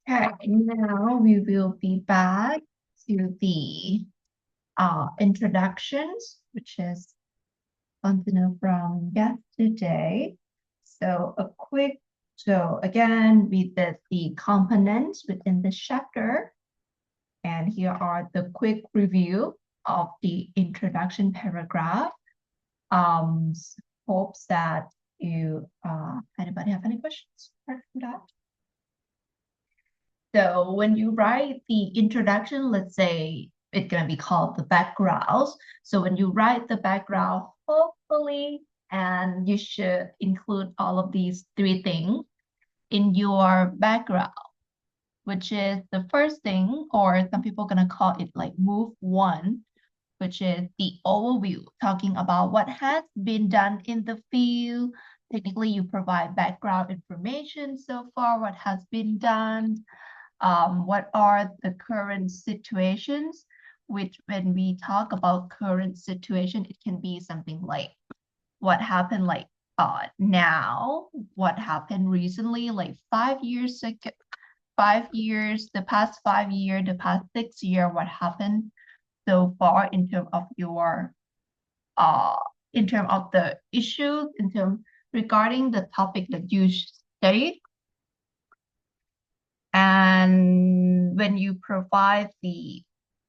Okay, now we will be back to the introductions, which is continue from yesterday. So again, we did the components within this chapter, and here are the quick review of the introduction paragraph. Um, Hopes that you, anybody have any questions apart from that? So when you write the introduction, let's say it's going to be called the background. So when you write the background, hopefully, and you should include all of these three things in your background, which is the first thing, or some people are going to call it like move one, which is the overview, talking about what has been done in the field. Technically, you provide background information so far, what has been done, what are the current situations, which when we talk about current situation, it can be something like what happened like now, what happened recently, like 5 years ago, 5 years, the past 5 years, the past 6 years, what happened so far in terms of your uh in terms of the issues, in terms regarding the topic that you studied. And when you provide the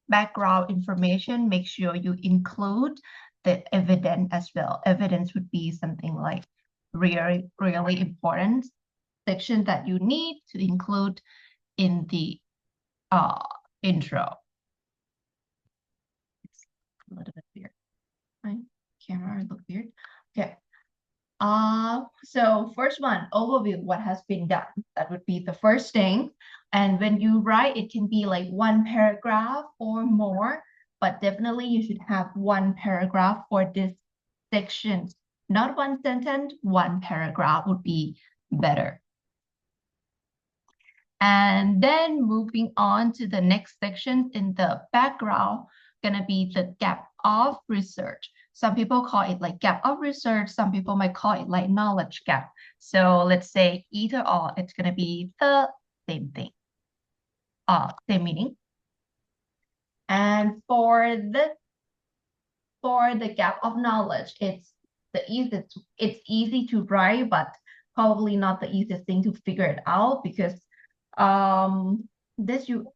background information, make sure you include the evidence as well. Evidence would be something like really, really important section that you need to include in the uh, intro. It's a little bit weird. My camera look weird. Okay. So first one, overview, what has been done. That would be the first thing. And when you write, it can be like one paragraph or more, but definitely you should have one paragraph for this section. Not one sentence, one paragraph would be better. And then moving on to the next section in the background, gonna be the gap of research. Some people call it like gap of research. Some people might call it like knowledge gap. So let's say either or, it's gonna be the same thing, same meaning. And for the gap of knowledge, it's easy to write, but probably not the easiest thing to figure it out because this you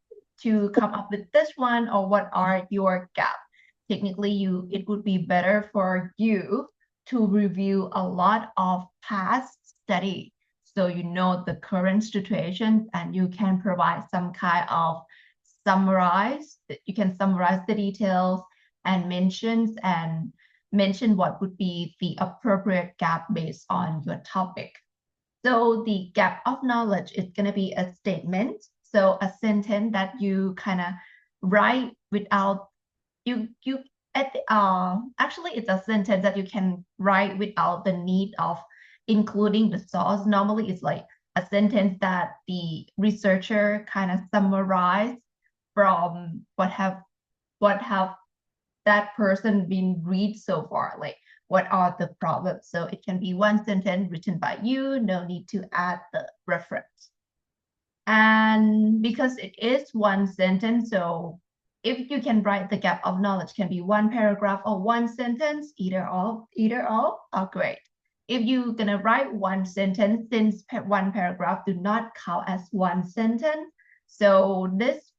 to come up with this one, or what are your gap. Technically, it would be better for you to review a lot of past study so you know the current situation and you can provide some kind of you can summarize the details and mention what would be the appropriate gap based on your topic. So the gap of knowledge is going to be a statement. So a sentence that you kind of write without you at the, actually it's a sentence that you can write without the need of including the source. Normally it's like a sentence that the researcher kind of summarize from what have that person been read so far, like what are the problems. So it can be one sentence written by you, no need to add the reference. And because it is one sentence, so if you can write the gap of knowledge can be one paragraph or one sentence, either all are great. If you're gonna write one sentence, since one paragraph do not count as one sentence, so this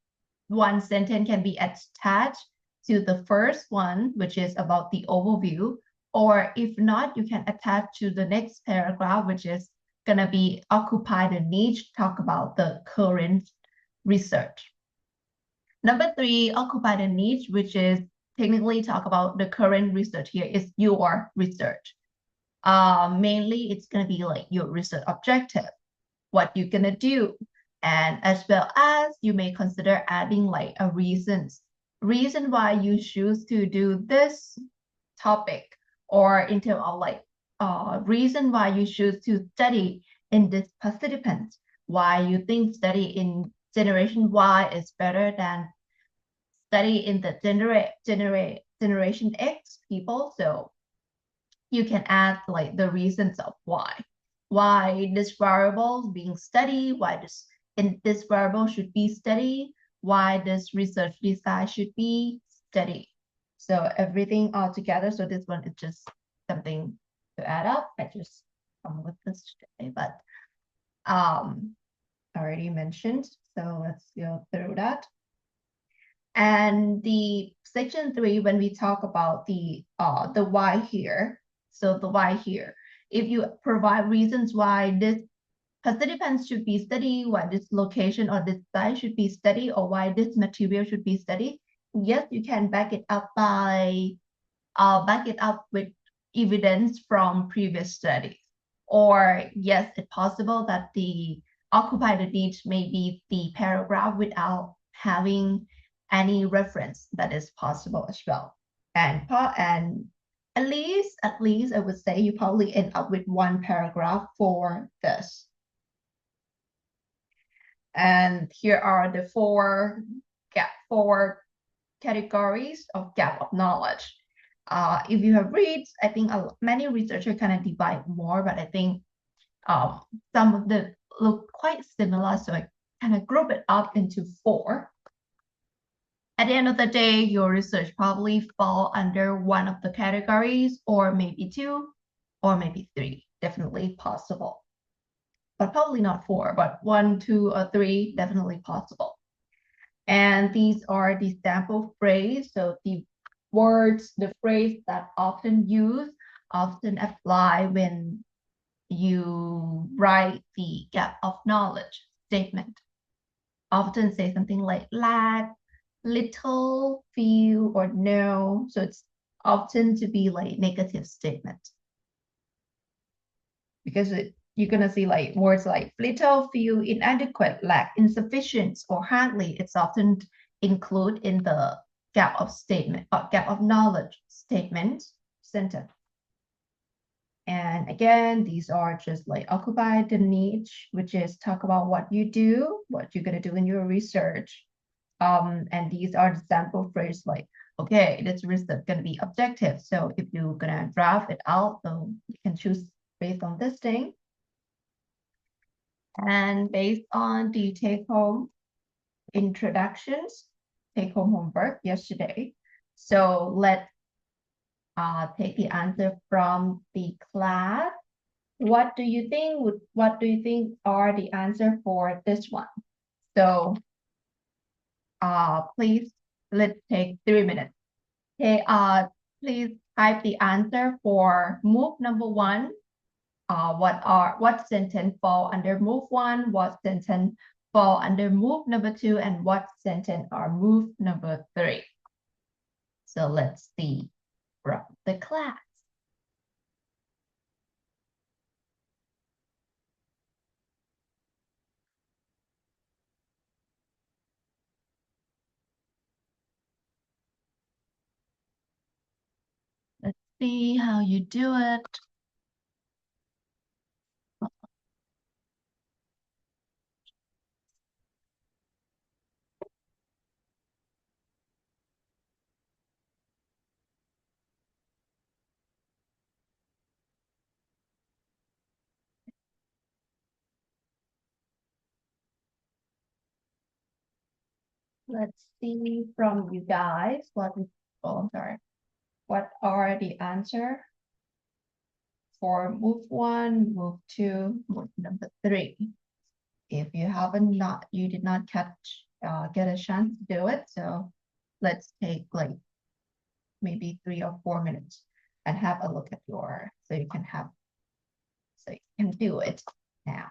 one sentence can be attached to the first one, which is about the overview, or if not, you can attach to the next paragraph, which is gonna be occupy the niche, talk about the current research. Number three, occupy the niche, which is technically talk about the current research here is your research. Mainly it's gonna be like your research objective, what you're gonna do, and as well as you may consider adding like a reason why you choose to do this topic, or in terms of like reason why you choose to study in this participant, why you think study in generation Y is better than study in the generation X people. So you can add like the reasons of why this variable being studied, why this in this variable should be steady, why this research design should be steady. So everything all together. So this one is just something to add up. I just come with this today, but already mentioned. So let's go through that. And the section 3, when we talk about the why here, so the why here, if you provide reasons why this participants should be steady, why this location or this site should be steady, or why this material should be steady, yes, you can back it up by back it up with evidence from previous studies. Or yes, it's possible that the occupy the niche may be the paragraph without having any reference. That is possible as well. And at least I would say you probably end up with one paragraph for this. And here are the four categories of gap of knowledge. If you have read, I think many researchers kind of divide more, but I think some of them look quite similar, so I kind of group it up into four. At the end of the day, your research probably fall under one of the categories, or maybe two, or maybe three. Definitely possible. But probably not four, but one, two, or three, definitely possible. And these are the sample phrase. So the words, the phrase that often used, often apply when you write the gap of knowledge statement. Often say something like lack, little, few, or no. So it's often to be like negative statement. Because you're gonna see like words like little, few, inadequate, lack, insufficient, or hardly. It's often included in the gap of statement or gap of knowledge statement sentence. And again, these are just like occupy the niche, which is talk about what you do, what you're gonna do in your research. And these are the sample phrases like, okay, this research gonna be objective. So if you're gonna draft it out, so you can choose based on this thing. And based on the take-home introductions, take-home homework yesterday. So let's take the answer from the class. What do you think are the answer for this one? So please, let's take 3 minutes. Okay, please type the answer for move number 1. What sentence fall under move 1, what sentence fall under move number 2, and what sentence are move number 3. So let's see from the class. Let's see how you do it. Let's see from you guys what are the answer for move 1, move 2, move number 3. If you you did not get a chance to do it, so let's take like maybe 3 or 4 minutes and have a look at so you can do it now.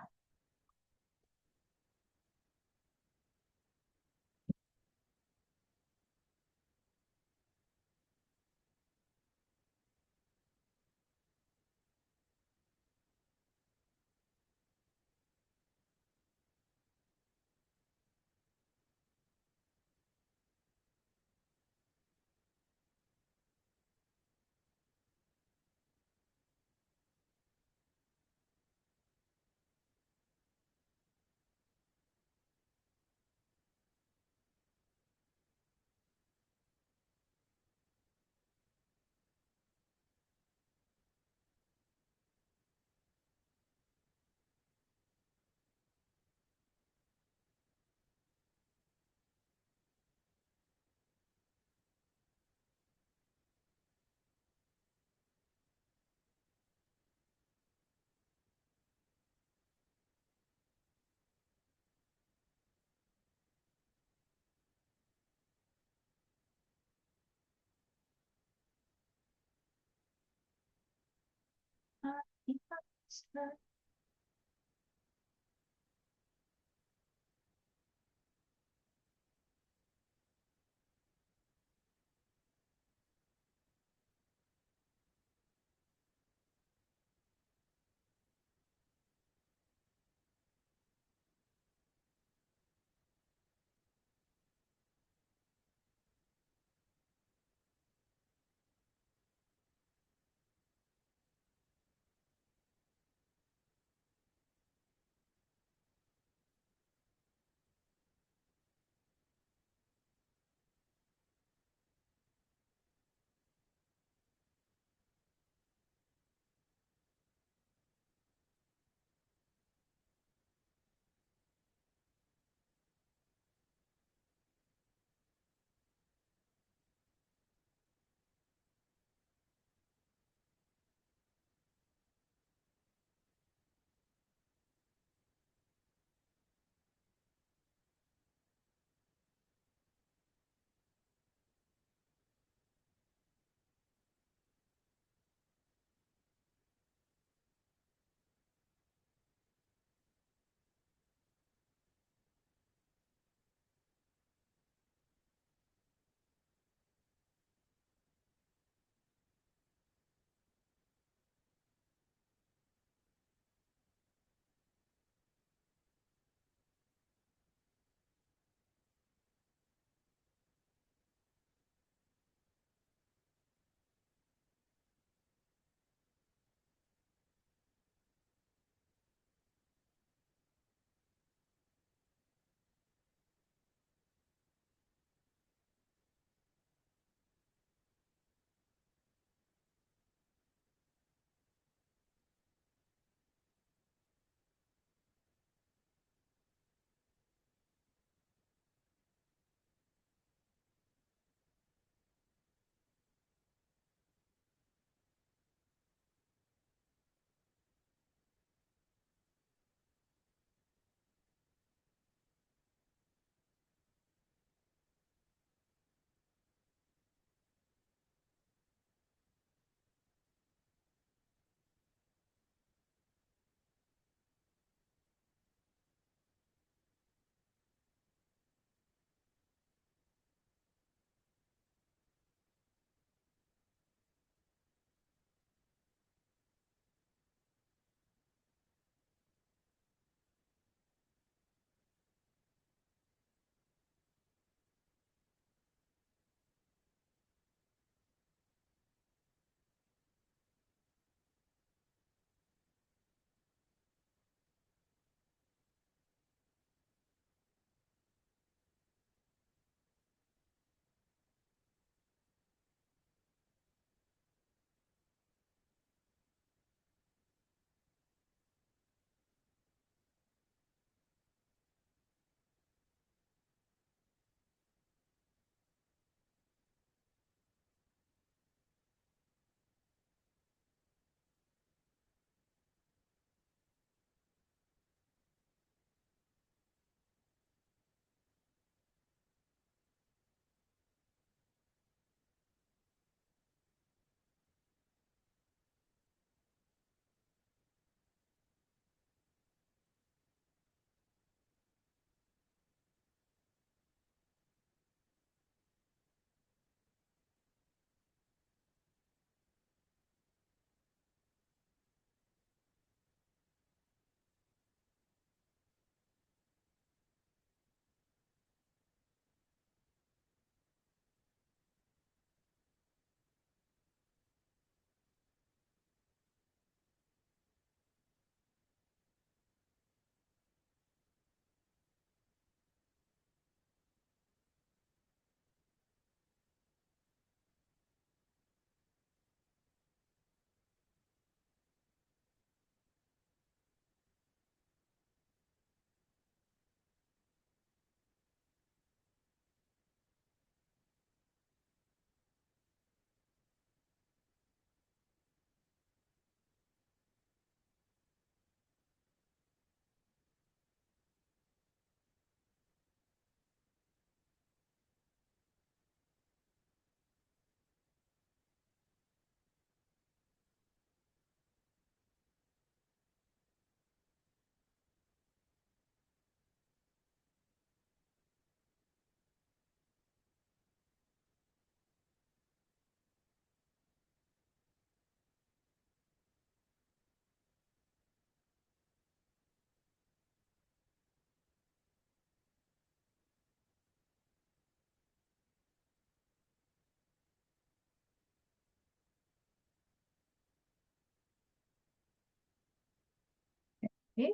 Okay.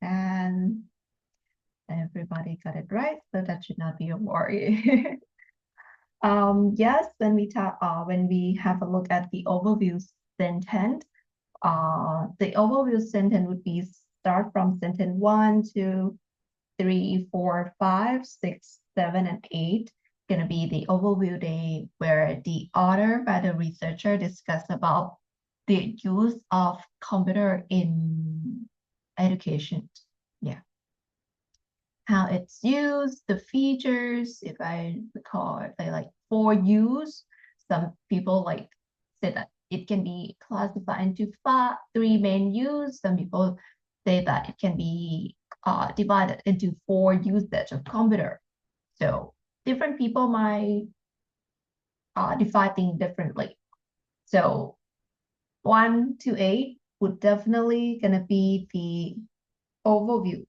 And everybody got it right, so that should not be a worry. Yes, when we have a look at the overview sentence, the overview sentence would be start from sentence 1, 2, 3, 4, 5, 6, 7, and 8. Gonna be the overview day where the author by the researcher discuss about the use of computer in education. Yeah. How it's used, the features, if I recall, if I like for use, some people like say that it can be classified into three main use. Some people say that it can be divided into 4 usage of computer. So different people might define things differently. So 1 to 8 would definitely gonna be the overview.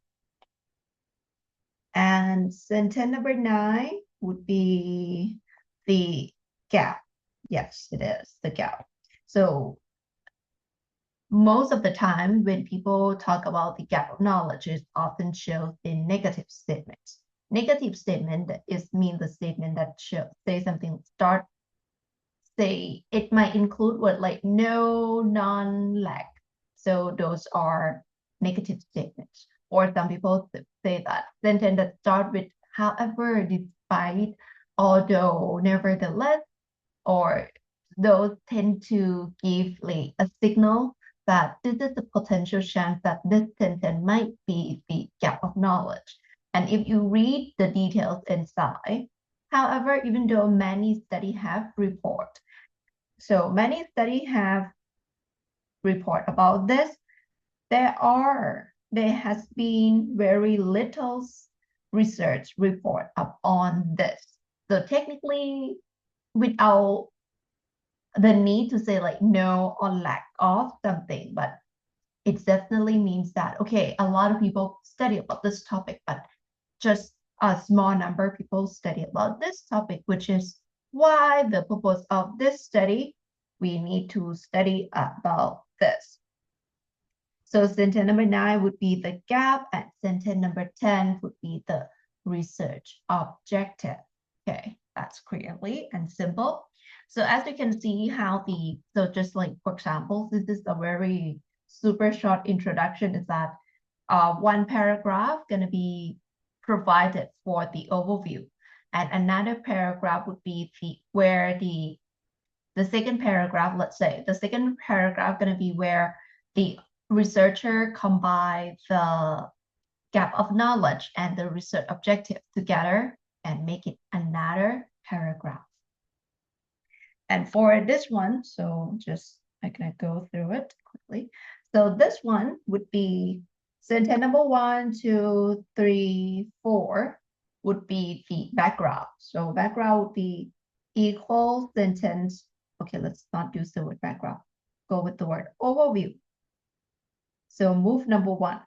And sentence number 9 would be the gap. Yes, it is the gap. So most of the time when people talk about the gap of knowledge, it often shows in negative statements. Negative statement is mean the statement that say something say it might include word like no, none, lack. So those are negative statements. Or some people say that sentence that start with however, despite, although, nevertheless, or those tend to give like a signal that this is a potential chance that this sentence might be the gap of knowledge. And if you read the details inside, however, even though many studies have report about this, there has been very little research report on this. So technically, without the need to say like no or lack of something, but it definitely means that, okay, a lot of people study about this topic, but just a small number of people study about this topic, which is why the purpose of this study, we need to study about this. So sentence number 9 would be the gap, and sentence number 10 would be the research objective. Okay, that's clearly and simple. So as you can see how so just like, for example, this is a very super short introduction, is that one paragraph going to be provided for the overview. And another paragraph would be where the second paragraph, let's say, the second paragraph going to be where the researcher combine the gap of knowledge and the research objective together and make it another paragraph. And for this one, so just I'm gonna go through it quickly. So this one would be sentence number 1, 2, 3, 4 would be the background. So background would be equal sentence. Okay, let's not use the word background. Go with the word overview. So move number 1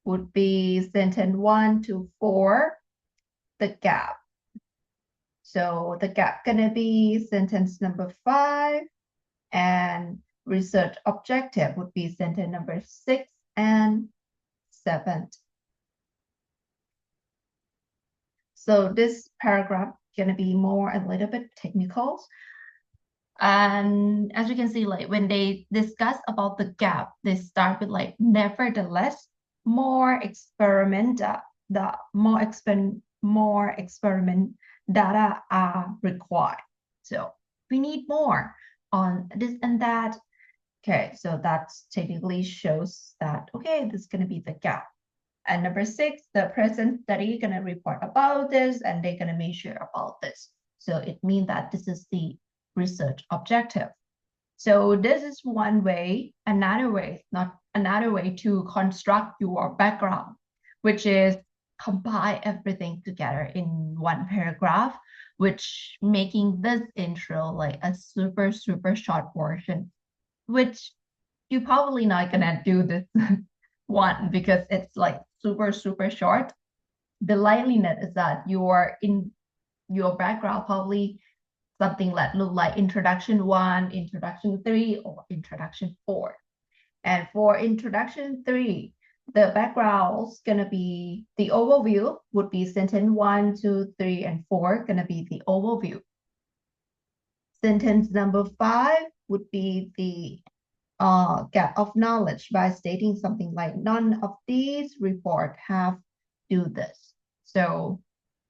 would be sentence 1 to 4, the gap. So the gap gonna be sentence number 5, and research objective would be sentence number 6 and 7. So this paragraph gonna be a little bit technical. And as you can see, like when they discuss about the gap, they start with like nevertheless, more experiment data are required. So we need more on this and that. Okay, so that's technically shows that, okay, this is going to be the gap. And number 6, the present study going to report about this and they're going to measure about this. So it means that this is the research objective. So this is one way. Another way to construct your background, which is combine everything together in one paragraph, which making this intro like a super short version, which you probably not gonna do this one because it's like super short. The likeliness is that in your background probably something that look like introduction 1, introduction 3, or introduction 4. And for introduction 3, the background's gonna be the overview would be sentence 1, 2, 3, and 4 gonna be the overview. Sentence number 5 would be the gap of knowledge by stating something like none of these reports have do this. So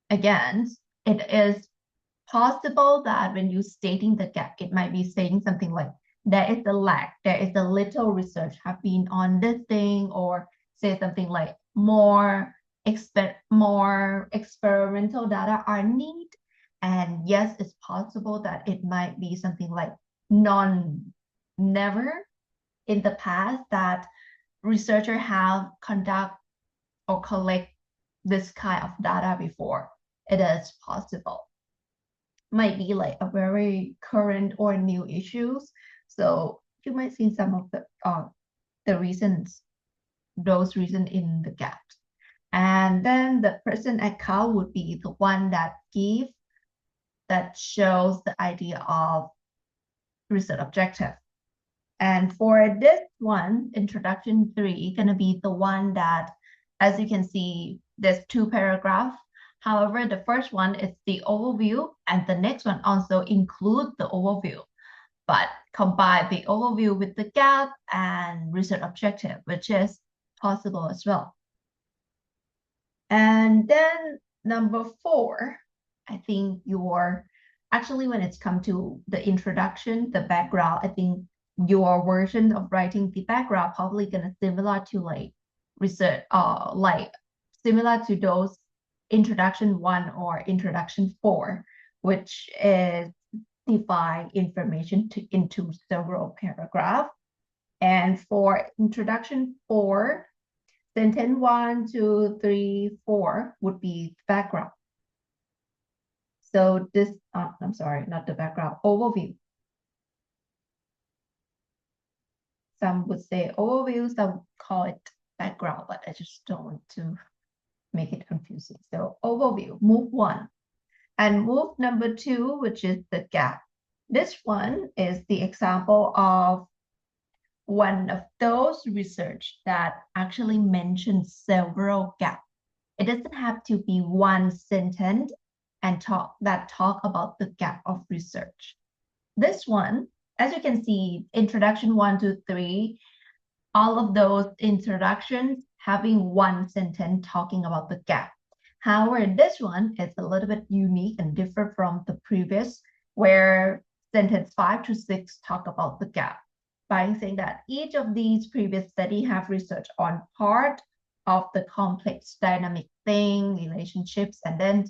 again, it is possible that when you stating the gap, it might be saying something like there is a lack, there is a little research have been on this thing, or say something like more experimental data are needed. And yes, it's possible that it might be something like never in the past that researchers have conduct or collect this kind of data before. It is possible. Might be like a very current or new issues. So you might see some of the reasons, those reasons in the gaps. And then the present account would be the one that shows the idea of research objective. And for this one, introduction 3, gonna be the one that, as you can see, there's 2 paragraphs. However, the first one is the overview, and the next one also includes the overview, but combine the overview with the gap and research objective, which is possible as well. And then number 4, I think actually when it's come to the introduction, the background, I think your version of writing the background probably gonna similar to like research, like similar to those introduction 1 or introduction 4, which is divide information into several paragraphs. And for introduction 4, sentence 1, 2, 3, 4 would be background. So this, I'm sorry, not the background, overview. Some would say overview, some call it background, but I just don't want to make it confusing. So overview, move 1. And move number 2, which is the gap. This one is the example of one of those research that actually mentions several gaps. It doesn't have to be one sentence and talk about the gap of research. This one, as you can see, introduction 1, 2, 3, all of those introductions having one sentence talking about the gap. However, this one is a little bit unique and different from the previous, where sentence 5 to 6 talk about the gap, by saying that each of these previous studies have research on part of the complex dynamic thing, relationships, and then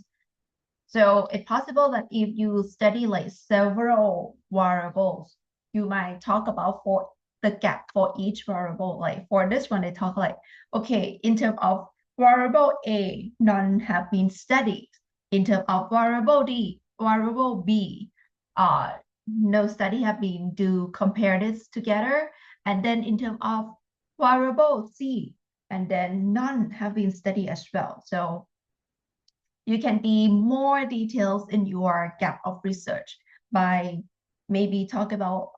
so it's possible that if you study like several variables, you might talk about for the gap for each variable. Like for this one, they talk like, okay, in terms of variable A, none have been studied. In terms of variable B, no study have been do compare this together. And then in terms of variable C, and then none have been studied as well. So you can be more details in your gap of research by maybe talk about,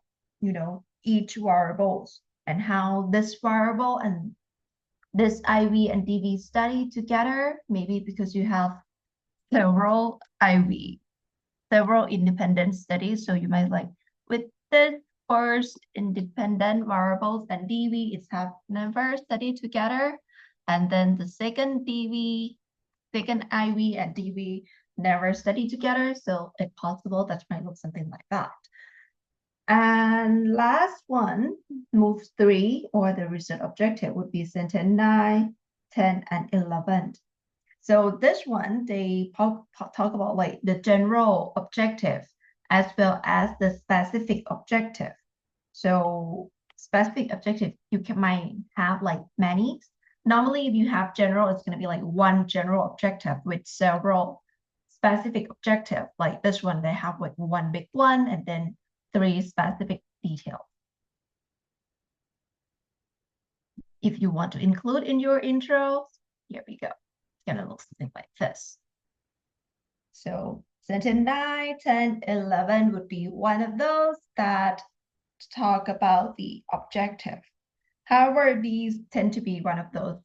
each variables and how this variable and this IV and DV study together, maybe because you have several independent studies. So you might like with the first independent variables and DV, it's have never studied together. And then the second IV and DV never study together. So it's possible that might look something like that. And last one, move 3 or the research objective would be sentence 9, 10, and 11. So this one, they talk about like the general objective as well as the specific objective. So specific objective, might have like many. Normally, if you have general, it's going to be like one general objective with several specific objective. Like this one, they have like one big one and then 3 specific details. If you want to include in your intro, here we go. It's going to look something like this. So sentence 9, 10, 11 would be one of those that talk about the objective. However, these tend to be one of those,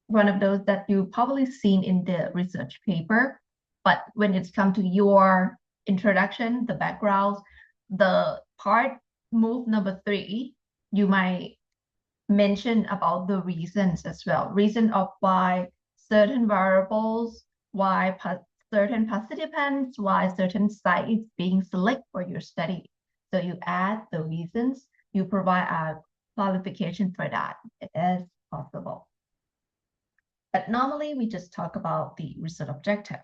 one of those that you probably seen in the research paper. But when it's come to your introduction, the backgrounds, the part move number 3, you might mention about the reasons as well. Reason of why certain variables, why certain participants, why certain sites being selected for your study. So you add the reasons, you provide a qualification for that. It is possible. But normally we just talk about the research objective.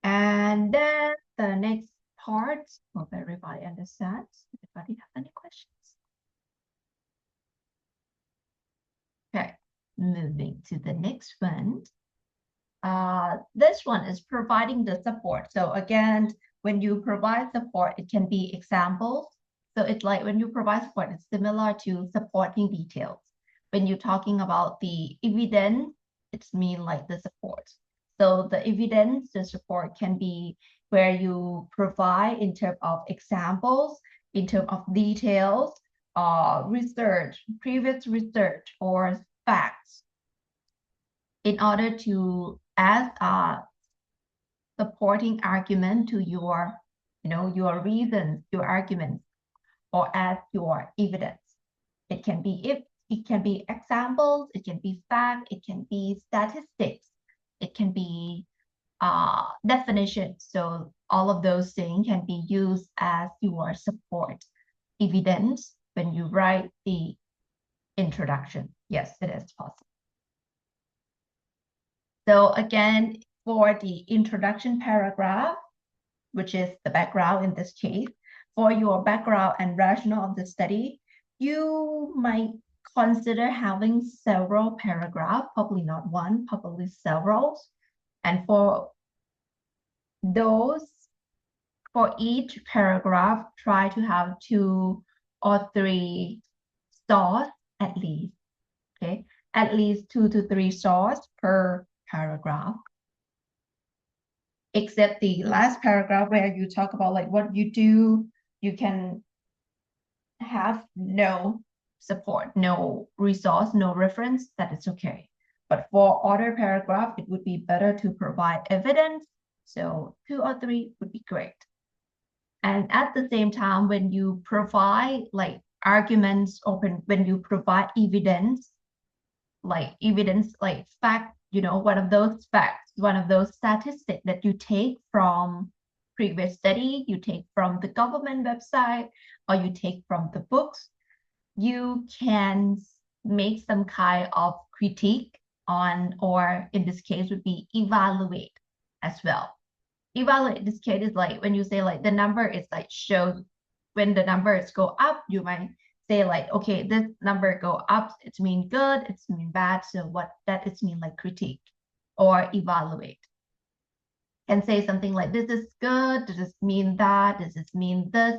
And then the next part, hope everybody understands. Anybody have any questions? Okay, moving to the next one. This one is providing the support. So again, when you provide support, it can be examples. So it's like when you provide support, it's similar to supporting details. When you're talking about the evidence, it's mean like the support. So the evidence, the support can be where you provide in terms of examples, in terms of details, research, previous research, or facts, in order to add a supporting argument to your, your reasons, your arguments, or add your evidence. It can be examples, it can be fact, it can be statistics, it can be definitions. So all of those things can be used as your support evidence when you write the introduction. Yes, it is possible. So again, for the introduction paragraph, which is the background in this case, for your background and rationale of the study, you might consider having several paragraphs, probably not one, probably several. And for those, for each paragraph, try to have 2 or 3 sources at least, okay? At least 2 to 3 sources per paragraph. Except the last paragraph where you talk about like what you do, you can have no support, no resource, no reference, that is okay. But for other paragraph, it would be better to provide evidence. So 2 or 3 would be great. And at the same time, when you provide like arguments or when you provide evidence like fact, one of those facts, one of those statistics that you take from previous study, you take from the government website, or you take from the books, you can make some kind of critique on, or in this case would be evaluate as well. Evaluate in this case is like when you say like the number is like shows, when the numbers go up, you might say like, okay, this number go up, it's mean good, it's mean bad. So what that is mean like critique or evaluate. And say something like, this is good, does this mean that, does this mean this?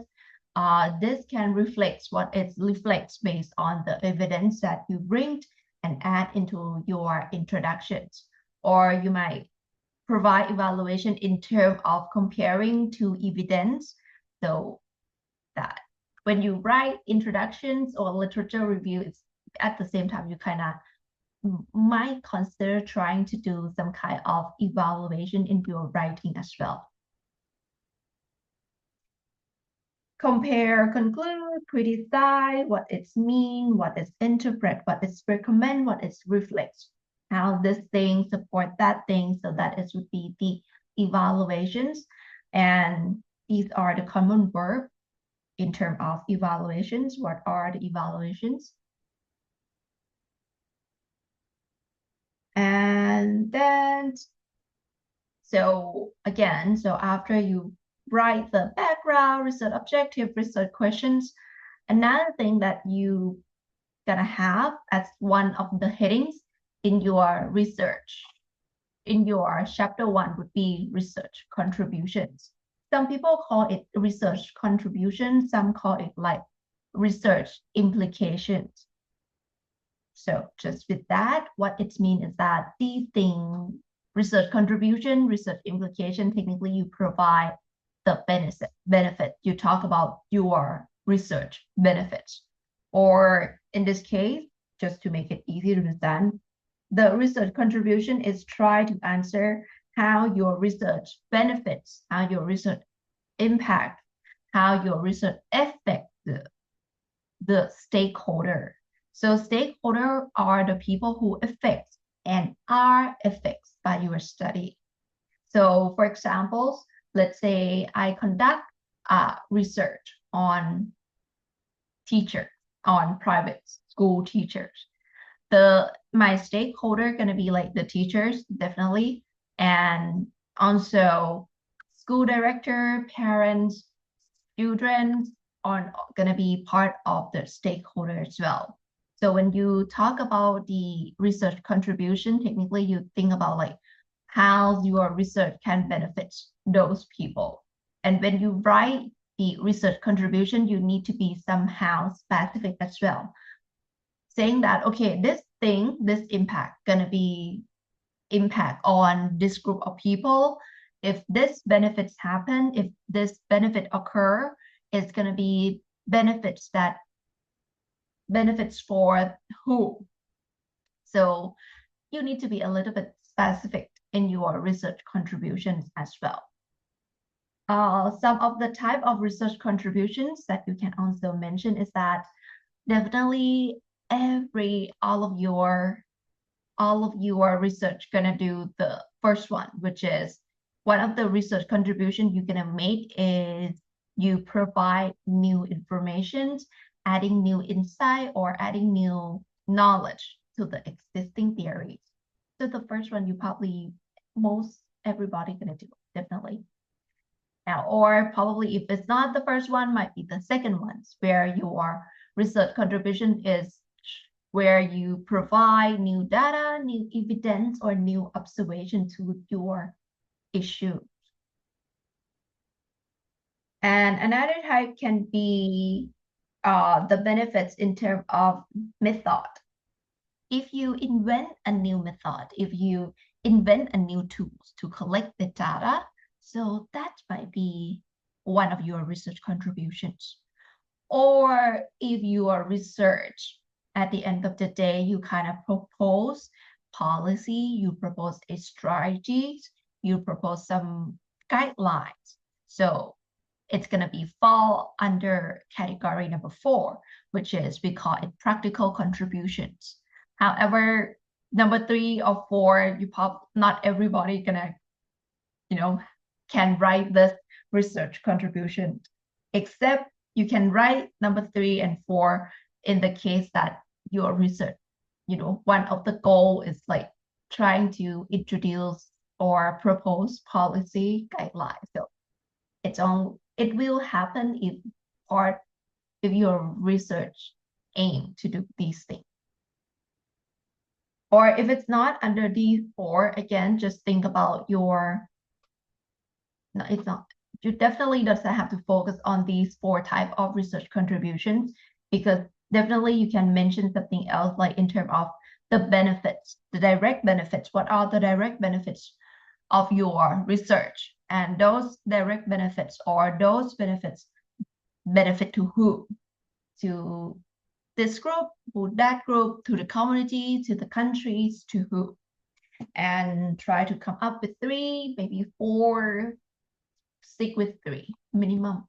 This can reflect what it reflects based on the evidence that you bring and add into your introductions. Or you might provide evaluation in terms of comparing to evidence. So that when you write introductions or literature review, it's at the same time you kind of might consider trying to do some kind of evaluation in your writing as well. Compare, conclude, criticize, what it's mean, what it's interpret, what it's recommend, what it's reflects, how this thing support that thing, so that it would be the evaluations. And these are the common verbs in terms of evaluations. What are the evaluations? And then, so again, so after you write the background, research objective, research questions, another thing that you gonna have as one of the headings in your research, in your chapter 1 would be research contributions. Some people call it research contribution, some call it like research implications. So just with that, what it means is that these things, research contribution, research implication, technically you provide the benefit. You talk about your research benefits. Or in this case, just to make it easy to understand, the research contribution is try to answer how your research benefits, how your research impact, how your research affects the stakeholder. So stakeholder are the people who affect and are affected by your study. So for example, let's say I conduct research on teachers, on private school teachers. My stakeholder gonna be like the teachers, definitely, and also school director, parents, children are gonna be part of the stakeholder as well. So when you talk about the research contribution, technically you think about like how your research can benefit those people. And when you write the research contribution, you need to be somehow specific as well, saying that, okay, this thing, this impact gonna be impact on this group of people. If this benefits happen, if this benefit occur, it's gonna be benefits for who. So you need to be a little bit specific in your research contributions as well. Some of the type of research contributions that you can also mention is that definitely all of your research gonna do the first one, which is one of the research contribution you're gonna make is you provide new information, adding new insight or adding new knowledge to the existing theories. So the first one you probably most everybody gonna do, definitely. Now, or probably if it's not the first one, might be the second ones where your research contribution is where you provide new data, new evidence, or new observation to your issue. And another type can be the benefits in terms of method. If you invent a new method, if you invent a new tools to collect the data, so that might be one of your research contributions. Or if your research, at the end of the day, you kind of propose policy, you propose a strategy, you propose some guidelines. So it's going to be fall under category number 4, which is we call it practical contributions. However, number 3 or 4, not everybody gonna, can write this research contribution, except you can write number 3 and 4 in the case that your research, one of the goal is like trying to introduce or propose policy guidelines. So it will happen if your research aim to do these things. Or if it's not under these 4, again, just think about it's not, you definitely doesn't have to focus on these 4 type of research contributions, because definitely you can mention something else like in terms of the benefits, the direct benefits. What are the direct benefits of your research? And those direct benefits or those benefits benefit to who? To this group, to that group, to the community, to the countries, to who? And try to come up with 3, maybe 4, stick with 3, minimum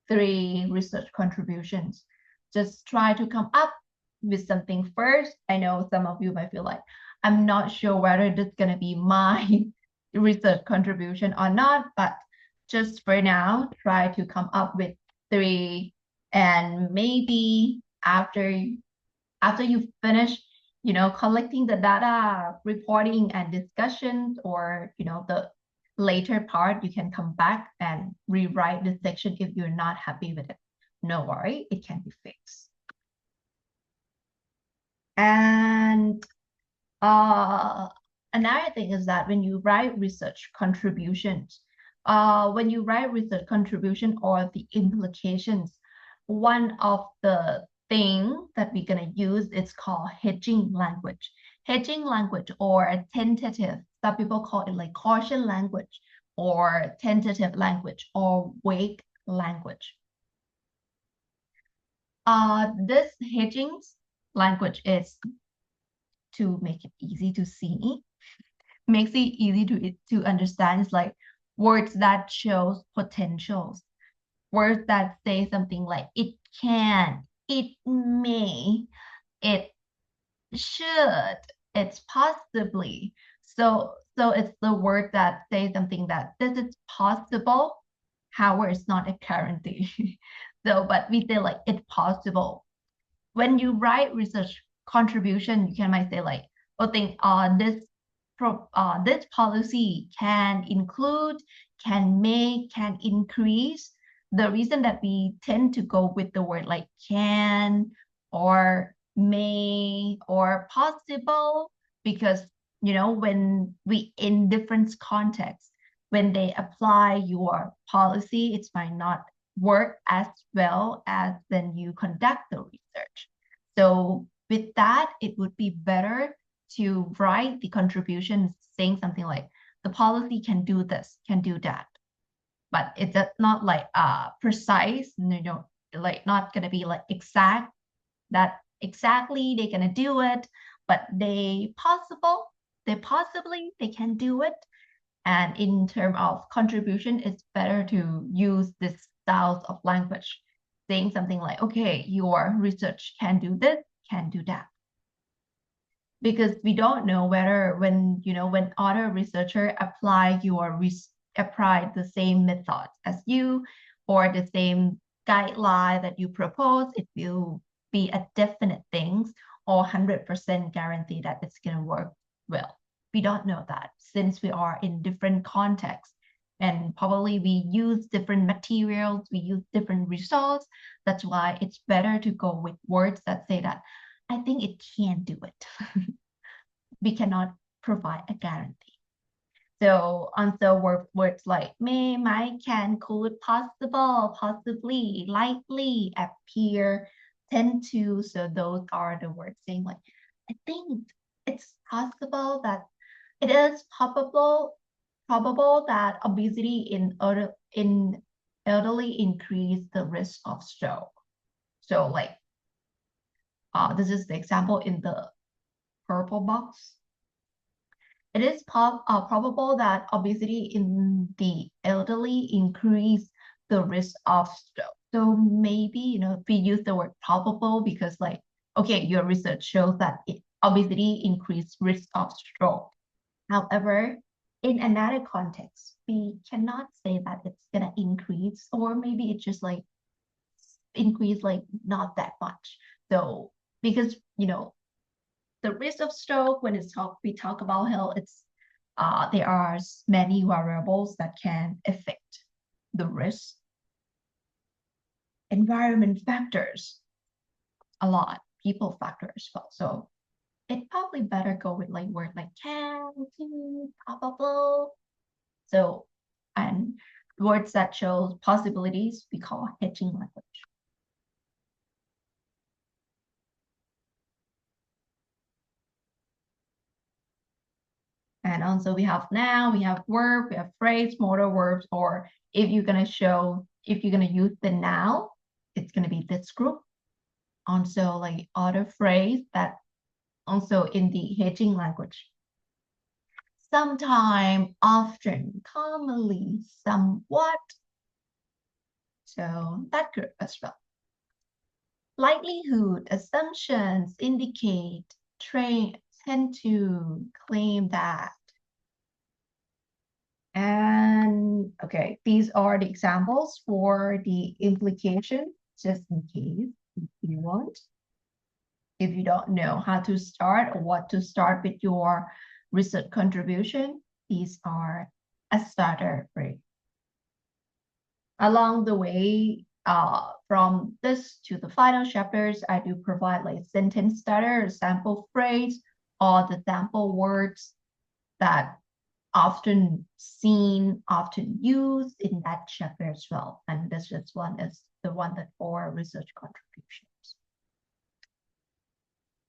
3 research contributions. Just try to come up with something first. I know some of you might feel like, I'm not sure whether this is going to be my research contribution or not, but just for now, try to come up with 3, and maybe after you finish, collecting the data, reporting and discussions, or, the later part, you can come back and rewrite the section if you're not happy with it. No worry, it can be fixed. And another thing is that when you write research contributions, or the implications, one of the thing that we're going to use is called hedging language. Hedging language or a tentative, some people call it like caution language or tentative language or vague language. this hedging language is to make it easy to see, makes it easy to understand. It's like words that shows potentials, words that say something like it can, it may, it should, it's possibly. So it's the word that says something that this is possible. However, it's not a guarantee. So, but we say like it's possible. When you write research contribution, you can might say like, oh, think this policy can include, can make, can increase. The reason that we tend to go with the word like can or may or possible, because when we in different contexts, when they apply your policy, it might not work as well as when you conduct the research. So with that, it would be better to write the contributions saying something like the policy can do this, can do that. But it's not like precise, like not gonna be like exact that exactly they're gonna do it, but they possibly they can do it. And in terms of contribution, it's better to use this styles of language, saying something like, okay, your research can do this, can do that. Because we don't know whether when other researcher apply the same methods as you or the same guideline that you propose, it will be a definite things or 100% guarantee that it's going to work well. We don't know that since we are in different contexts and probably we use different materials, we use different results. That's why it's better to go with words that say that I think it can do it. We cannot provide a guarantee. So also words like may, might, can, could, possible, possibly, likely, appear, tend to. So those are the words saying like, I think it's possible that it is probable that obesity in elderly increase the risk of stroke. So like this is the example in the purple box. It is probable that obesity in the elderly increase the risk of stroke. So maybe, if we use the word probable because like, okay, your research shows that obesity increase risk of stroke. However, in another context, we cannot say that it's gonna increase, or maybe it's just like increase like not that much. So because the risk of stroke when we talk about health, it's there are many variables that can affect the risk. Environment factors a lot, people factor as well. So it probably better go with like word like can, probable. So and words that show possibilities we call hedging language. And also we have noun, we have verb, we have phrase, modal verbs, or if you're gonna use the noun, it's gonna be this group. Also like other phrase that also in the hedging language. Sometime, often, commonly, somewhat. So that group as well. Likelihood, assumptions indicate, tend to claim that. And okay, these are the examples for the implication, just in case if you want. If you don't know how to start or what to start with your research contribution, these are a starter for you. Along the way, from this to the final chapters, I do provide like sentence starter, sample phrase, or the sample words that often seen, often used in that chapter as well. And this one is the one that for research contributions.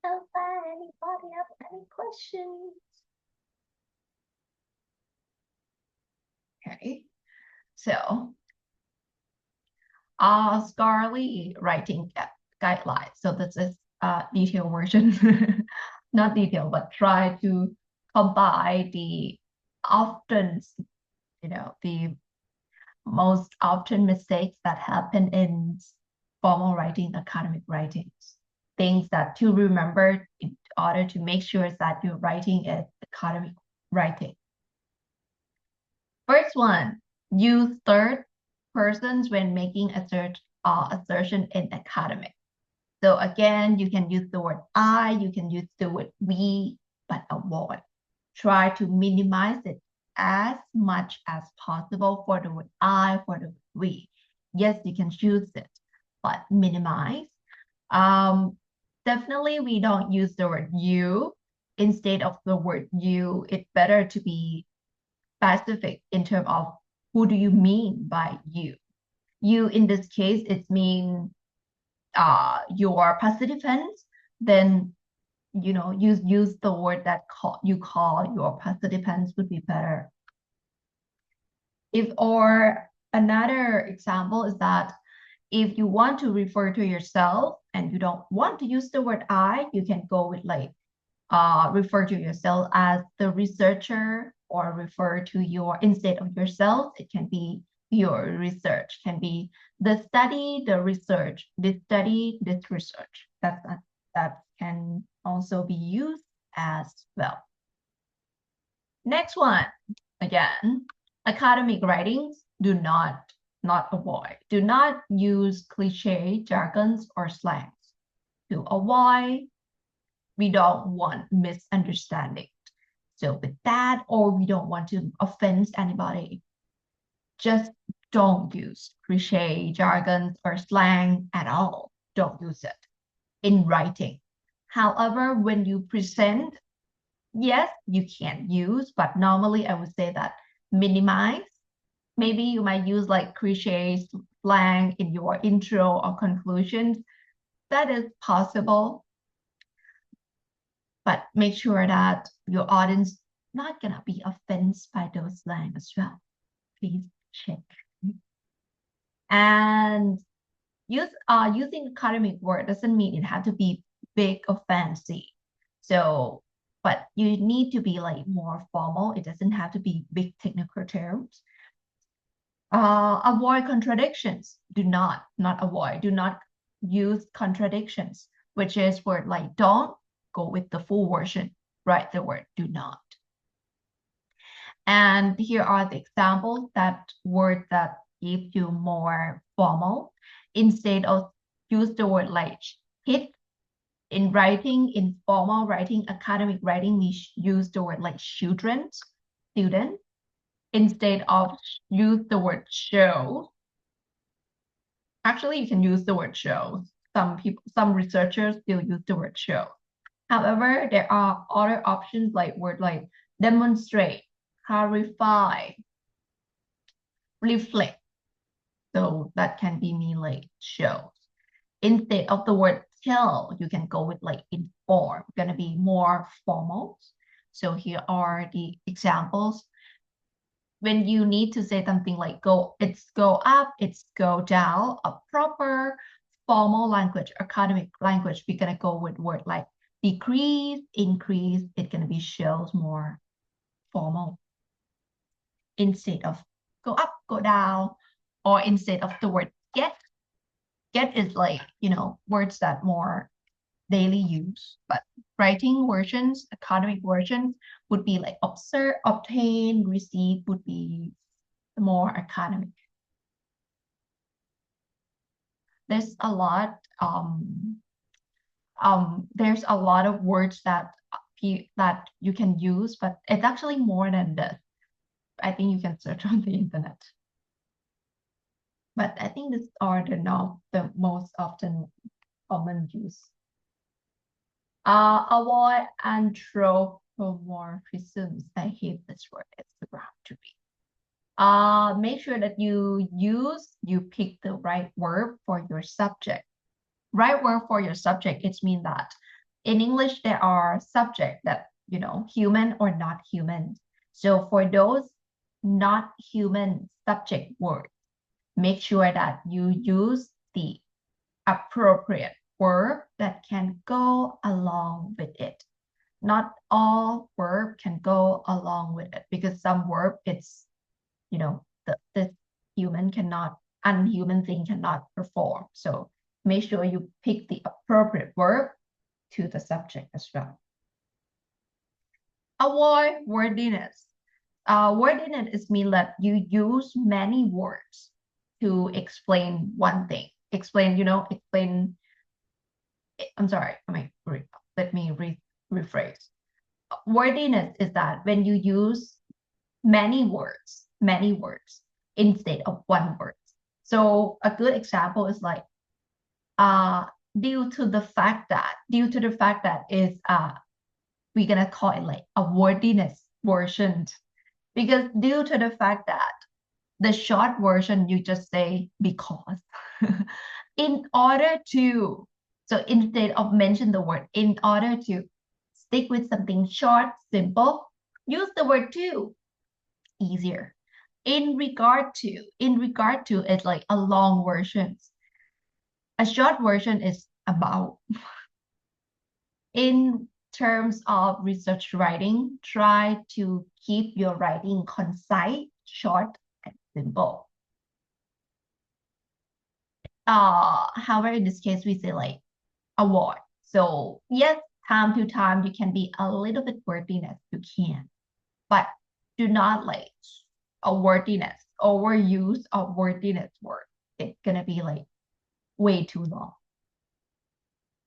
So far, anybody have any questions? Okay, so scholarly writing guidelines. So this is a detailed version, not detailed, but try to combine the often, the most often mistakes that happen in formal writing, academic writings. Things that to remember in order to make sure that you're writing is academic writing. First one, use third persons when making assertion in academic. So again, you can use the word I, you can use the word we, but avoid. Try to minimize it as much as possible for the word I, for the word we. Yes, you can choose it, but minimize. Definitely we don't use the word you. Instead of the word you, it's better to be specific in terms of who do you mean by you. You in this case, it means your participants, then use the word that you call your participants would be better. Or another example is that if you want to refer to yourself and you don't want to use the word I, you can go with refer to yourself as the researcher, or refer to instead of yourself, it can be your research, can be the study, the research, this study, this research. That can also be used as well. Next one, again, academic writings, do not avoid. Do not use cliche, jargons, or slangs. To avoid, we don't want misunderstanding. So with that, or we don't want to offend anybody, just don't use cliche, jargons, or slang at all. Don't use it in writing. However, when you present, yes, you can use, but normally I would say that minimize. Maybe you might use like cliche slang in your intro or conclusions. That is possible, but make sure that your audience not gonna be offended by those slang as well. Please check. And using academic word doesn't mean it has to be big or fancy. So, but you need to be like more formal. It doesn't have to be big technical terms. Avoid contradictions. Do not avoid. Do not use contradictions, which is word like don't go with the full version. Write the word do not. And here are the examples that words that give you more formal. Instead of use the word like hit. In writing, in formal writing, academic writing, we use the word like children, student. Instead of use the word show. Actually, you can use the word show. Some researchers still use the word show. However, there are other options like word like demonstrate, clarify, reflect. So that can be mean like show. Instead of the word tell, you can go with like inform, gonna be more formal. So here are the examples. When you need to say something like it's go up, it's go down, a proper formal language, academic language, we're gonna go with word like decrease, increase, it's gonna be shows more formal. Instead of go up, go down, or instead of the word get is like, words that more daily use, but writing versions, academic versions would be like observe, obtain, receive would be more academic. There's a lot of words that you can use, but it's actually more than this. I think you can search on the internet. But I think these are the most often common use. Avoid anthropomorphisms. I hate this word. It's super hard to read. Make sure that you pick the right verb for your subject. Right word for your subject, it means that in English, there are subjects that, human or not human. So for those not human subject words, make sure that you use the appropriate verb that can go along with it. Not all verb can go along with it because some verb it's, you know, the unhuman thing cannot perform. So make sure you pick the appropriate verb to the subject as well. Avoid wordiness. Wordiness is mean that you use many words to explain one thing. Explain. I'm sorry. Let me rephrase. Wordiness is that when you use many words instead of one word. So a good example is like, due to the fact that is we're gonna call it like a wordiness version, because due to the fact that the short version you just say because in order to, so instead of mention the word, in order to stick with something short, simple, use the word to, easier. In regard to is like a long version. A short version is about. In terms of research writing, try to keep your writing concise, short, and simple. However, in this case, we say like avoid. So yes, time to time you can be a little bit wordiness, you can, but do not like a wordiness, overuse of wordiness word. It's gonna be like way too long.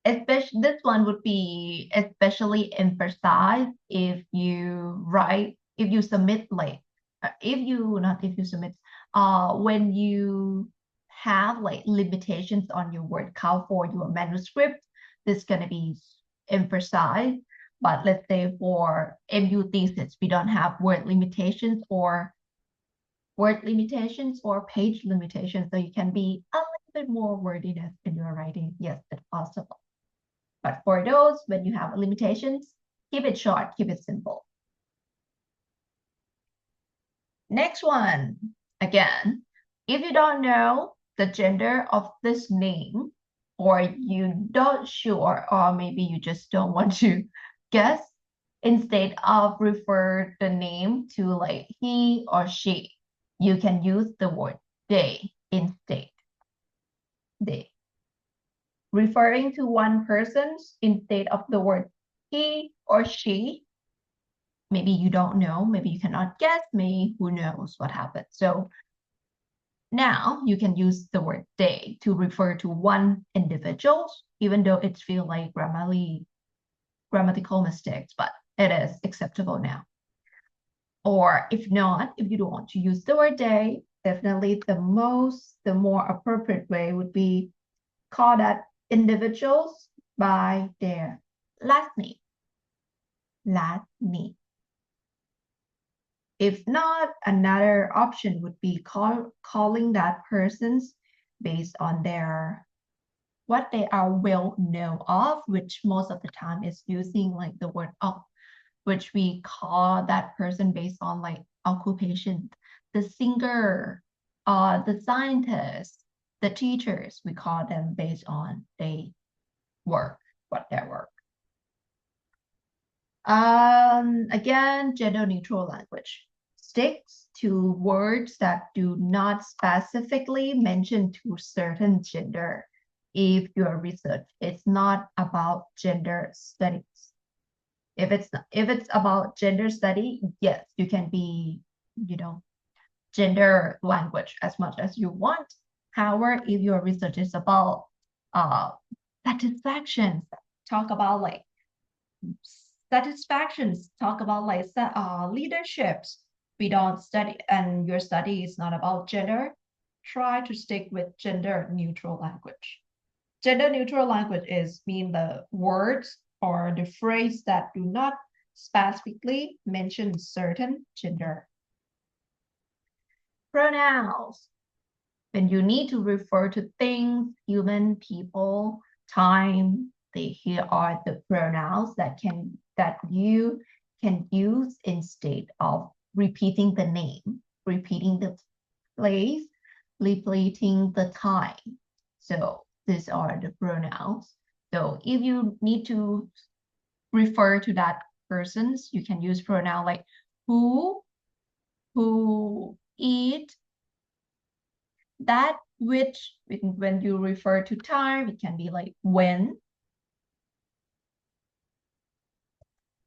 Especially this one would be especially emphasized if you submit like when you have like limitations on your word count for your manuscript, this is gonna be emphasized. But let's say for MU thesis, we don't have word limitations or page limitations, so you can be a little bit more wordiness in your writing. Yes, it's possible. But for those, when you have limitations, keep it short, keep it simple. Next one, again, if you don't know the gender of this name, or you don't sure, or maybe you just don't want to guess, instead of refer the name to like he or she, you can use the word they instead. They. Referring to one person instead of the word he or she. Maybe you don't know, maybe you cannot guess, maybe who knows what happened. So now you can use the word they to refer to one individual, even though it feels like grammatical mistakes, but it is acceptable now. Or if not, if you don't want to use the word they, definitely the more appropriate way would be call that individuals by their last name. If not, another option would be calling that persons based on what they are well known of, which most of the time is using like the word of, which we call that person based on like occupation. The singer, the scientists, the teachers, we call them based on their work. Again, gender neutral language sticks to words that do not specifically mention to certain gender. If your research is not about gender studies. If it's about gender study, yes, you can be, gender language as much as you want. However, if your research is about satisfactions, talk about like leaderships, we don't study, and your study is not about gender, try to stick with gender neutral language. Gender neutral language mean the words or the phrase that do not specifically mention certain gender. Pronouns. When you need to refer to things, human, people, time, here are the pronouns that you can use instead of repeating the name, repeating the place, repeating the time. So these are the pronouns. So if you need to refer to that persons, you can use pronoun like who eat, that, which. When you refer to time, it can be like when,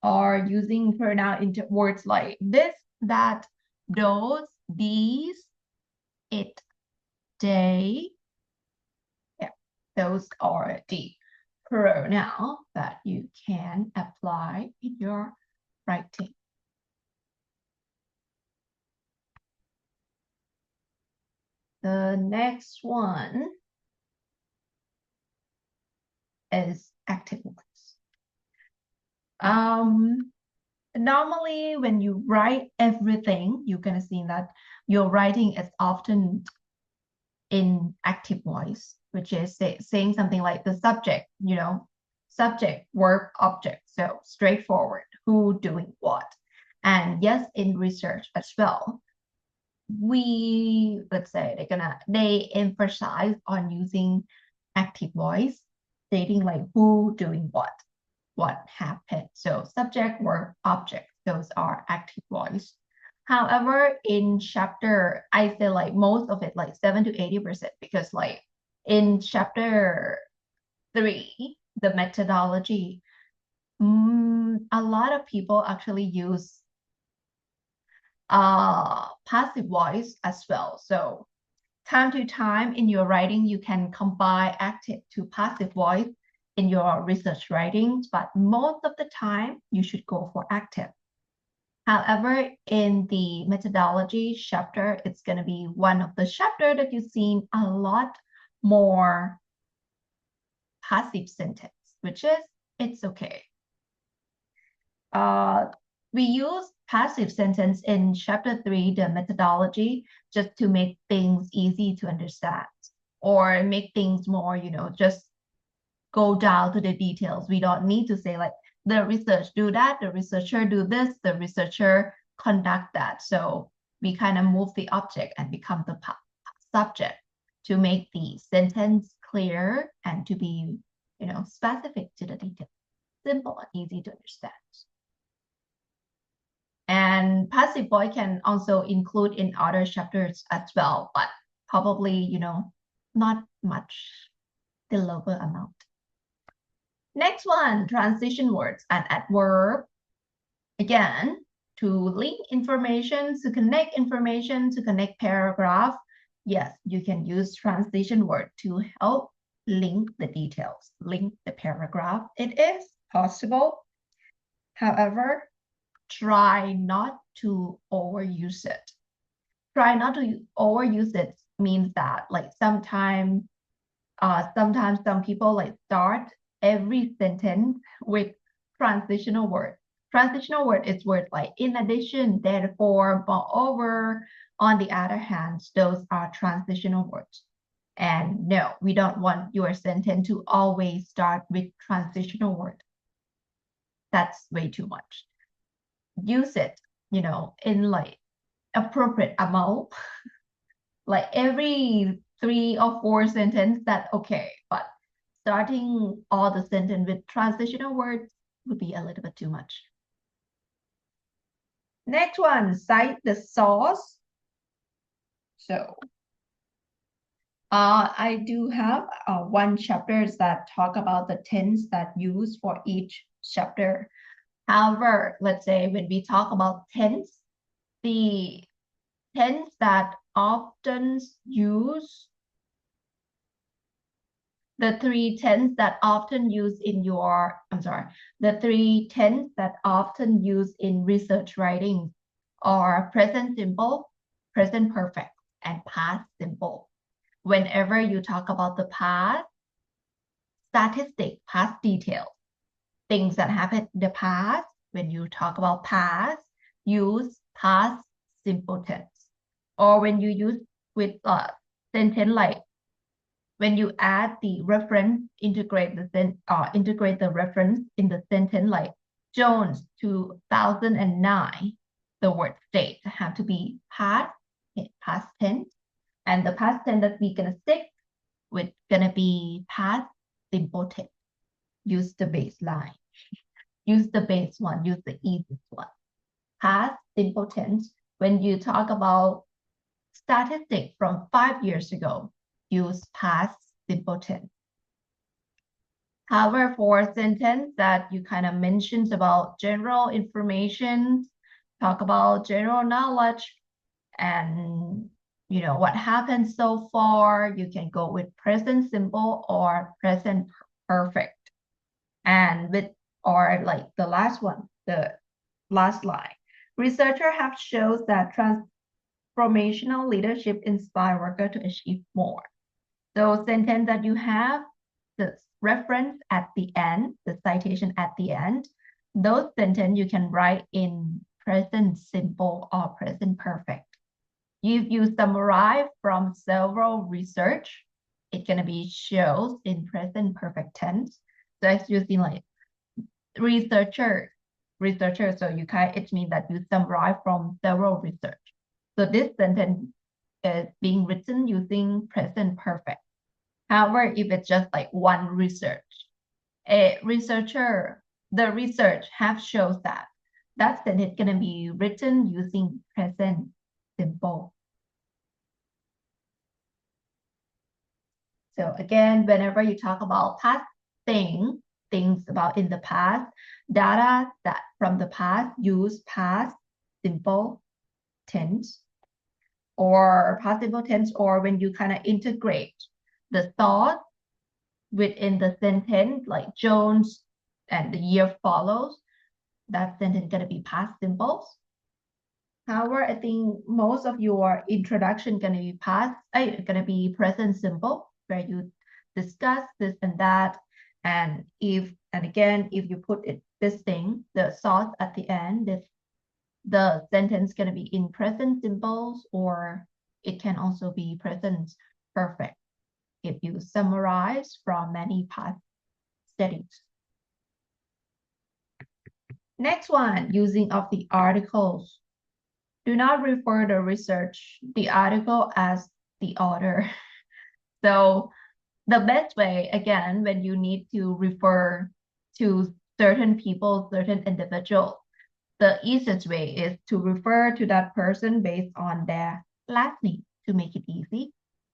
or using pronoun into words like this, that, those, these, it, they. Yeah, those are the pronoun that you can apply in your writing. The next one is active voice. Normally when you write everything, you're gonna see that your writing is often in active voice, which is saying something like the subject, subject, verb, object. So straightforward, who doing what. And yes, in research as well, let's say they emphasize on using active voice, stating like who doing what happened. So subject, verb, object, those are active voice. However, in chapter, I feel like most of it, like 7 to 80%, because like in chapter 3, the methodology, a lot of people actually use passive voice as well. So time to time in your writing, you can combine active to passive voice in your research writings, but most of the time you should go for active. However, in the methodology chapter, it's going to be one of the chapter that you've seen a lot more passive sentence, which is, it's okay. We use passive sentence in chapter 3, the methodology, just to make things easy to understand, or make things more, just go down to the details. We don't need to say like the research do that, the researcher do this, the researcher conduct that. So we kind of move the object and become the subject to make the sentence clear and to be, specific to the detail. Simple and easy to understand. And passive voice can also include in other chapters as well, but probably, not much, the lower amount. Next one, transition words and adverb. Again, to link information, to connect paragraph. Yes, you can use transition word to help link the details, link the paragraph. It is possible. However, try not to overuse it. Try not to overuse it means that like sometimes some people like start every sentence with transitional word. Transitional word is words like in addition, therefore, moreover. On the other hand, those are transitional words. And no, we don't want your sentence to always start with transitional word. That's way too much. Use it, in like appropriate amount. Like every 3 or 4 sentences, that's okay. But starting all the sentence with transitional words would be a little bit too much. Next one, cite the source. So I do have one chapter that talk about the tense that used for each chapter. However, let's say when we talk about tense, the tense that often use the 3 tense that often use in the 3 tense that often use in research writing are present simple, present perfect, and past simple. Whenever you talk about the past, statistic, past details, things that happened in the past, when you talk about past, use past simple tense. Or when you use with sentence like, when you add the reference, integrate the reference in the sentence like Jones 2009, the word state have to be past tense, and the past tense that we're gonna stick with gonna be past simple tense. use the baseline. Use the base one, use the easiest one. Past simple tense, when you talk about statistics from 5 years ago, use past simple tense. However, for a sentence that you kind of mentioned about general information, talk about general knowledge and what happened so far, you can go with present simple or present perfect. And with or like the last one, the last line. Researchers have shown that transformational leadership inspire workers to achieve more. So sentence that you have, the reference at the end, the citation at the end, those sentence you can write in present simple or present perfect. If you summarize from several research, it's gonna be shows in present perfect tense. So it's using like researcher. So it means that you summarize from several research. So this sentence is being written using present perfect. However, if it's just like one research, the research have shows that sentence gonna be written using present simple. So again, whenever you talk about past things about in the past, data that from the past use past simple tense or past simple tense, or when you kind of integrate the thought within the sentence, like Jones and the year follows, that sentence is going to be past simples. However, I think most of your introduction going to be present simple, where you discuss this and that. And again, if you put this thing, the source at the end, the sentence going to be in present simples, or it can also be present perfect if you summarize from many past studies. Next one, using of the articles. Do not refer the article as the author. So the best way, again, when you need to refer to certain people, certain individuals, the easiest way is to refer to that person based on their last name to make it easy.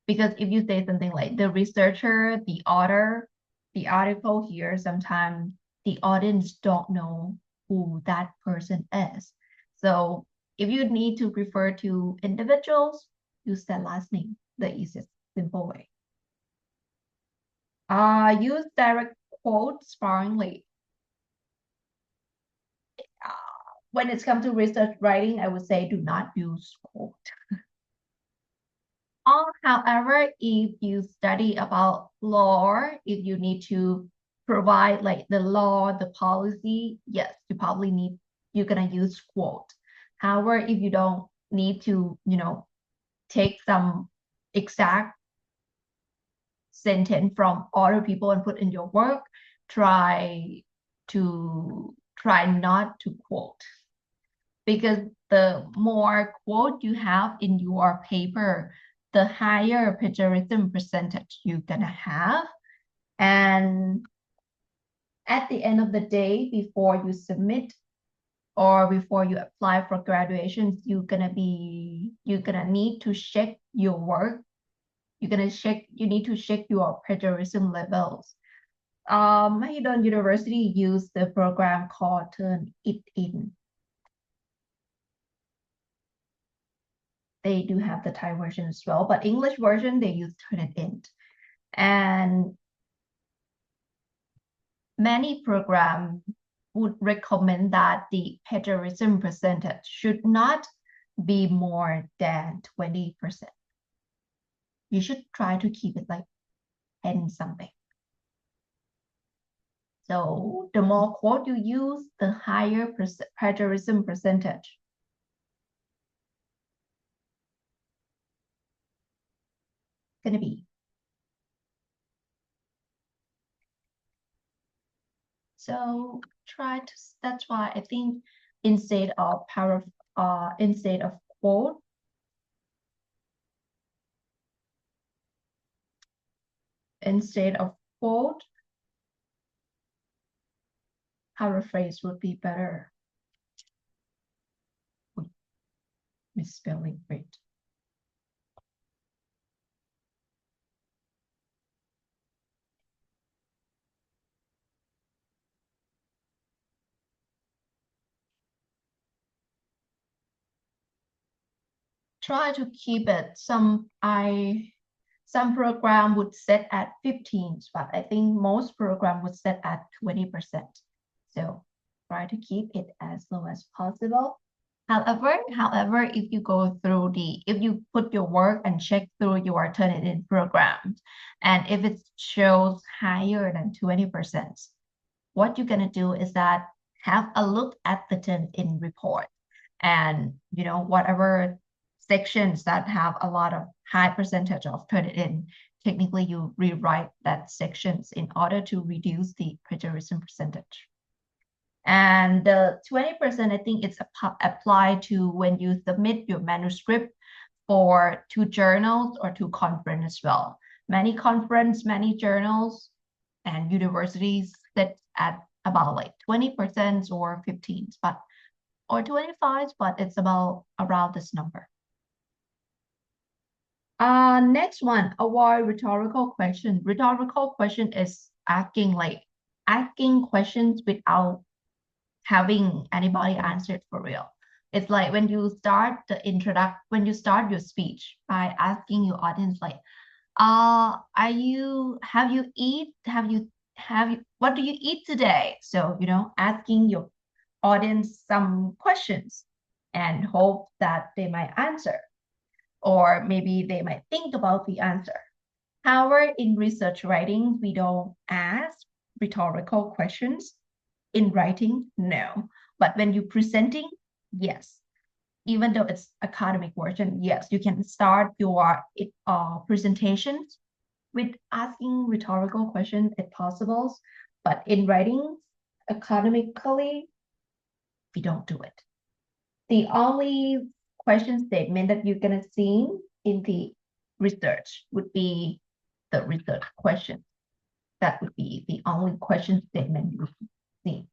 Because if you say something like the researcher, the author, the article here, sometimes the audience don't know who that person is. So if you need to refer to individuals, use their last name, the easiest, simple way. Use direct quotes sparingly. When it's come to research writing, I would say do not use quote. However, if you study about law, if you need to provide like the law, the policy, yes, you're gonna use quote. However, if you don't need to, take some exact sentence from other people and put in your work, try not to quote. Because the more quote you have in your paper, the higher plagiarism percentage you're gonna have. And at the end of the day, before you submit or before you apply for graduations, you're gonna need to check your work. You need to check your plagiarism levels. Mahidol University used the program called Turnitin. They do have the Thai version as well, but English version, they use Turnitin. And many programs would recommend that the plagiarism percentage should not be more than 20%. You should try to keep it like 10 something. So the more quote you use, the higher plagiarism percentage. Gonna be. So that's why I think instead of quote, Paraphrase would be better. Misspelling, wait. Try to keep it. Some program would set at 15, but I think most program would set at 20%. So try to keep it as low as possible. However, if you go through if you put your work and check through your Turnitin programs, and if it shows higher than 20%, what you're gonna do is that have a look at the Turnitin report, and whatever sections that have a lot of high percentage of Turnitin, technically you rewrite that sections in order to reduce the plagiarism percentage. And the 20%, I think it's applied to when you submit your manuscript to journals or to conference as well. Many conference, many journals, and universities set at about like 20% or 15, or 25, but it's about around this number. Next one, avoid rhetorical question. Rhetorical question is asking questions without having anybody answer it for real. It's like when you start your speech by asking your audience like, what do you eat today? So, asking your audience some questions and hope that they might answer, or maybe they might think about the answer. However, in research writing, we don't ask rhetorical questions. In writing, no. But when you're presenting, yes. Even though it's academic version, yes, you can start your presentations with asking rhetorical questions if possible. But in writing, academically, we don't do it. The only question statement that you're gonna see in the research would be the research question. That would be the only question statement you see.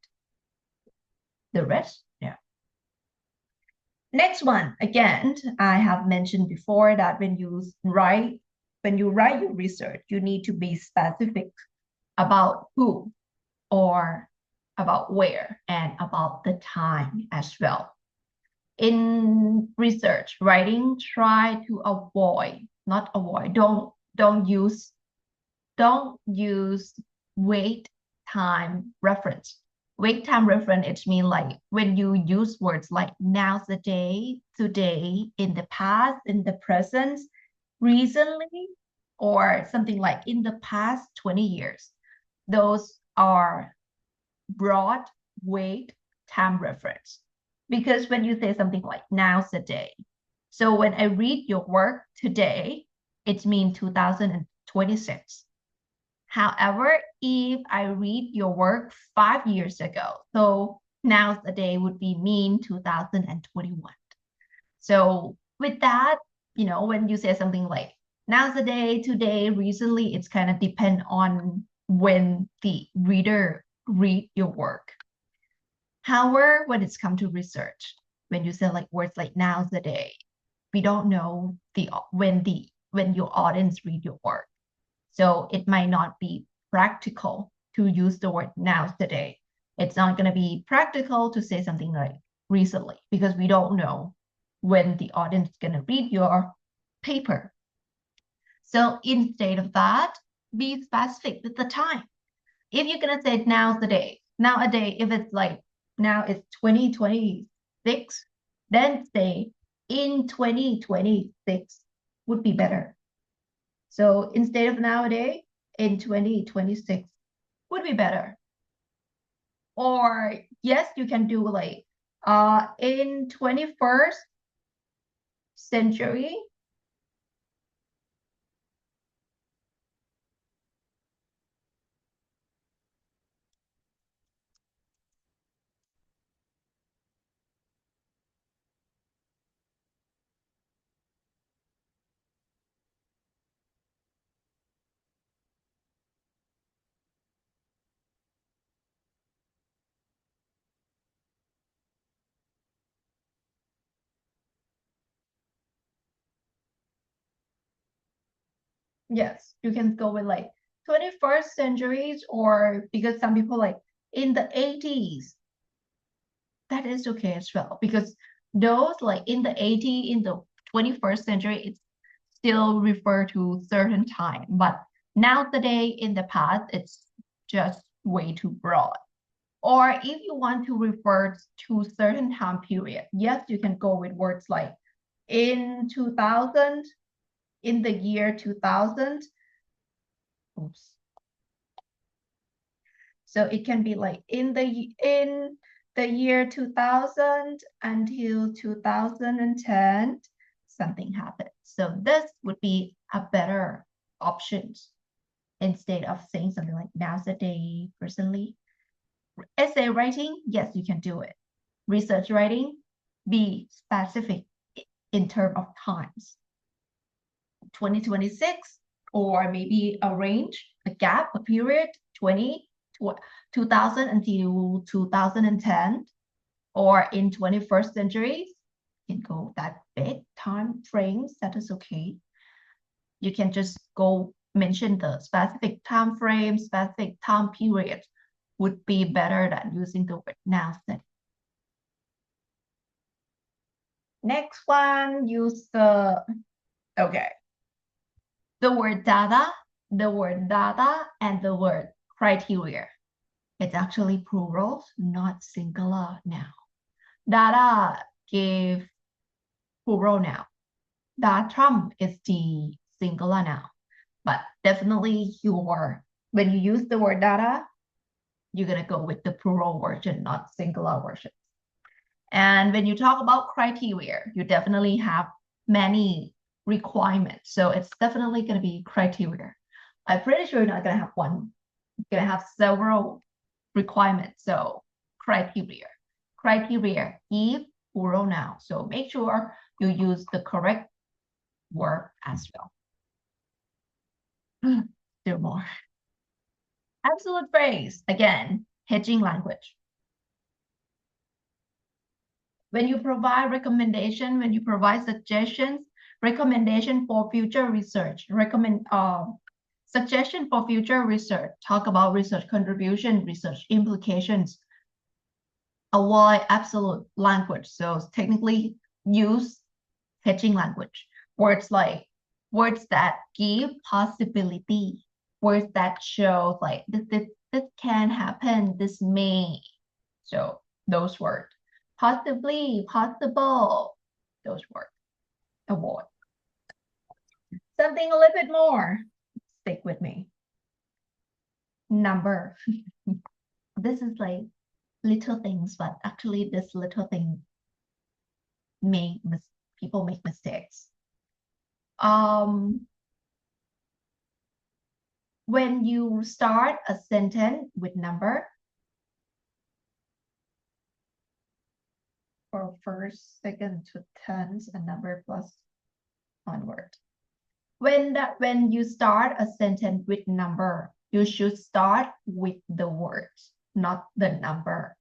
The rest, no. Next one, again, I have mentioned before that when you write your research, you need to be specific about who, or about where, and about the time as well. In research writing, try to don't use wait time reference. Wait time reference, it means like when you use words like now's the day, today, in the past, in the present, recently, or something like in the past 20 years. Those are broad wait time reference. Because when you say something like now's the day, so when I read your work today, it means 2026. However, if I read your work 5 years ago, so now's the day would be mean 2021. So with that, when you say something like now's the day, today, recently, it's kind of depend on when the reader read your work. However, when it's come to research, when you say like words like now's the day, we don't know when your audience read your work. So it might not be practical to use the word now's the day. It's not going to be practical to say something like recently, because we don't know when the audience is going to read your paper. So instead of that, be specific with the time. If you're going to say now's the day, nowadays, if it's like now it's 2026, then say in 2026 would be better. So instead of nowadays, in 2026 would be better. Or yes, you can do like in 21st century. Yes, you can go with like 21st centuries, or because some people like in the 80s. That is okay as well, because those like in the 80s, in the 21st century, it's still refer to certain time. But nowadays in the past, it's just way too broad. Or if you want to refer to certain time period, yes, you can go with words like in 2000, in the year 2000. Oops. So it can be like in the year 2000 until 2010, something happened. So this would be a better option instead of saying something like nowadays, personally. Essay writing, yes, you can do it. Research writing, be specific in terms of times. 2026, or maybe a range, a gap, a period, 2000 until 2010, or in 21st century. You can go that big time frames, that is okay. You can just go mention the specific time frame, specific time period would be better than using the word now. Next one, use the, okay. The word data, and the word criteria. It's actually plural, not singular now. Data give plural now. Datum is the singular now. But definitely when you use the word data, you're gonna go with the plural version, not singular version. And when you talk about criteria, you definitely have many requirements. So it's definitely going to be criteria. I'm pretty sure you're not going to have one. You're going to have several requirements. So criteria. Criteria, if plural now. So make sure you use the correct word as well. Still more. Absolute phrase. Again, hedging language. When you provide recommendation, when you provide suggestions, recommendation for future research, suggestion for future research, talk about research contribution, research implications, avoid absolute language. So technically use hedging language. Words that give possibility, words that show like this can happen, this may. So those words. Possibly, possible, those words. Avoid. Something a little bit more. Stick with me. Number. This is like little things, but actually this little thing people make mistakes. When you start a sentence with number, for first, second to tens, and number plus onward. When you start a sentence with number, you should start with the words, not the number.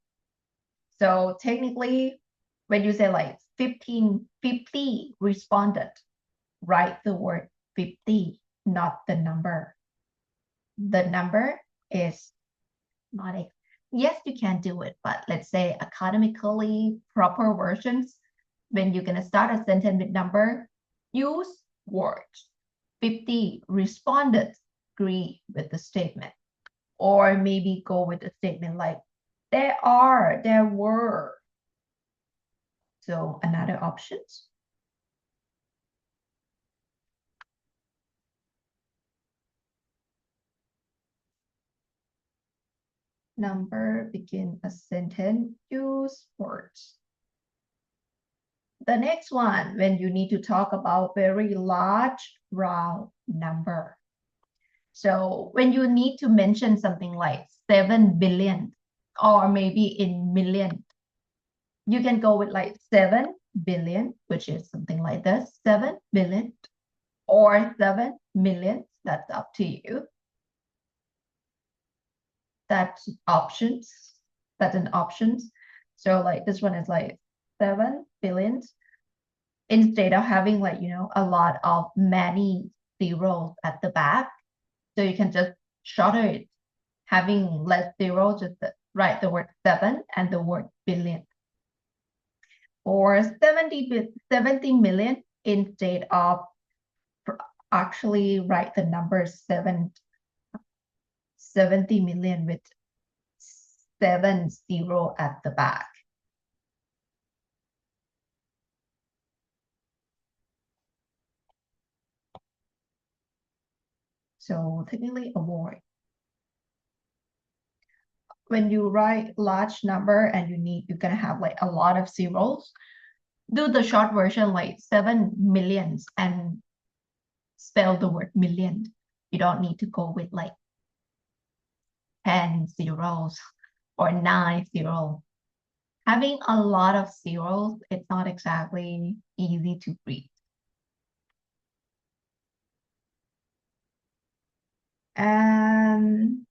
So technically, when you say like 50 responded, write the word 50, not the number. The number is not a, yes, you can do it, but let's say academically proper versions, when you're gonna start a sentence with number, use words. 50 responded, agree with the statement. Or maybe go with a statement like, there were. So another options. Number, begin a sentence, use words. The next one, when you need to talk about very large round number. So when you need to mention something like 7 billion, or maybe in million, you can go with like 7 billion, which is something like this, 7 billion, or 7 million, that's up to you. That's options. That's an options. So like this one is like 7 billion. Instead of having like, a lot of many zeros at the back. So you can just shorten it. Having less zero, just write the word 7 and the word billion. Or 70 million, instead of actually write the number 70 million with 7 zero at the back. So technically avoid. When you write large number and you're gonna have like a lot of zeros, do the short version like 7 millions and spell the word million. You don't need to go with like 10 zeros or 9 zeros. Having a lot of zeros, it's not exactly easy to read. And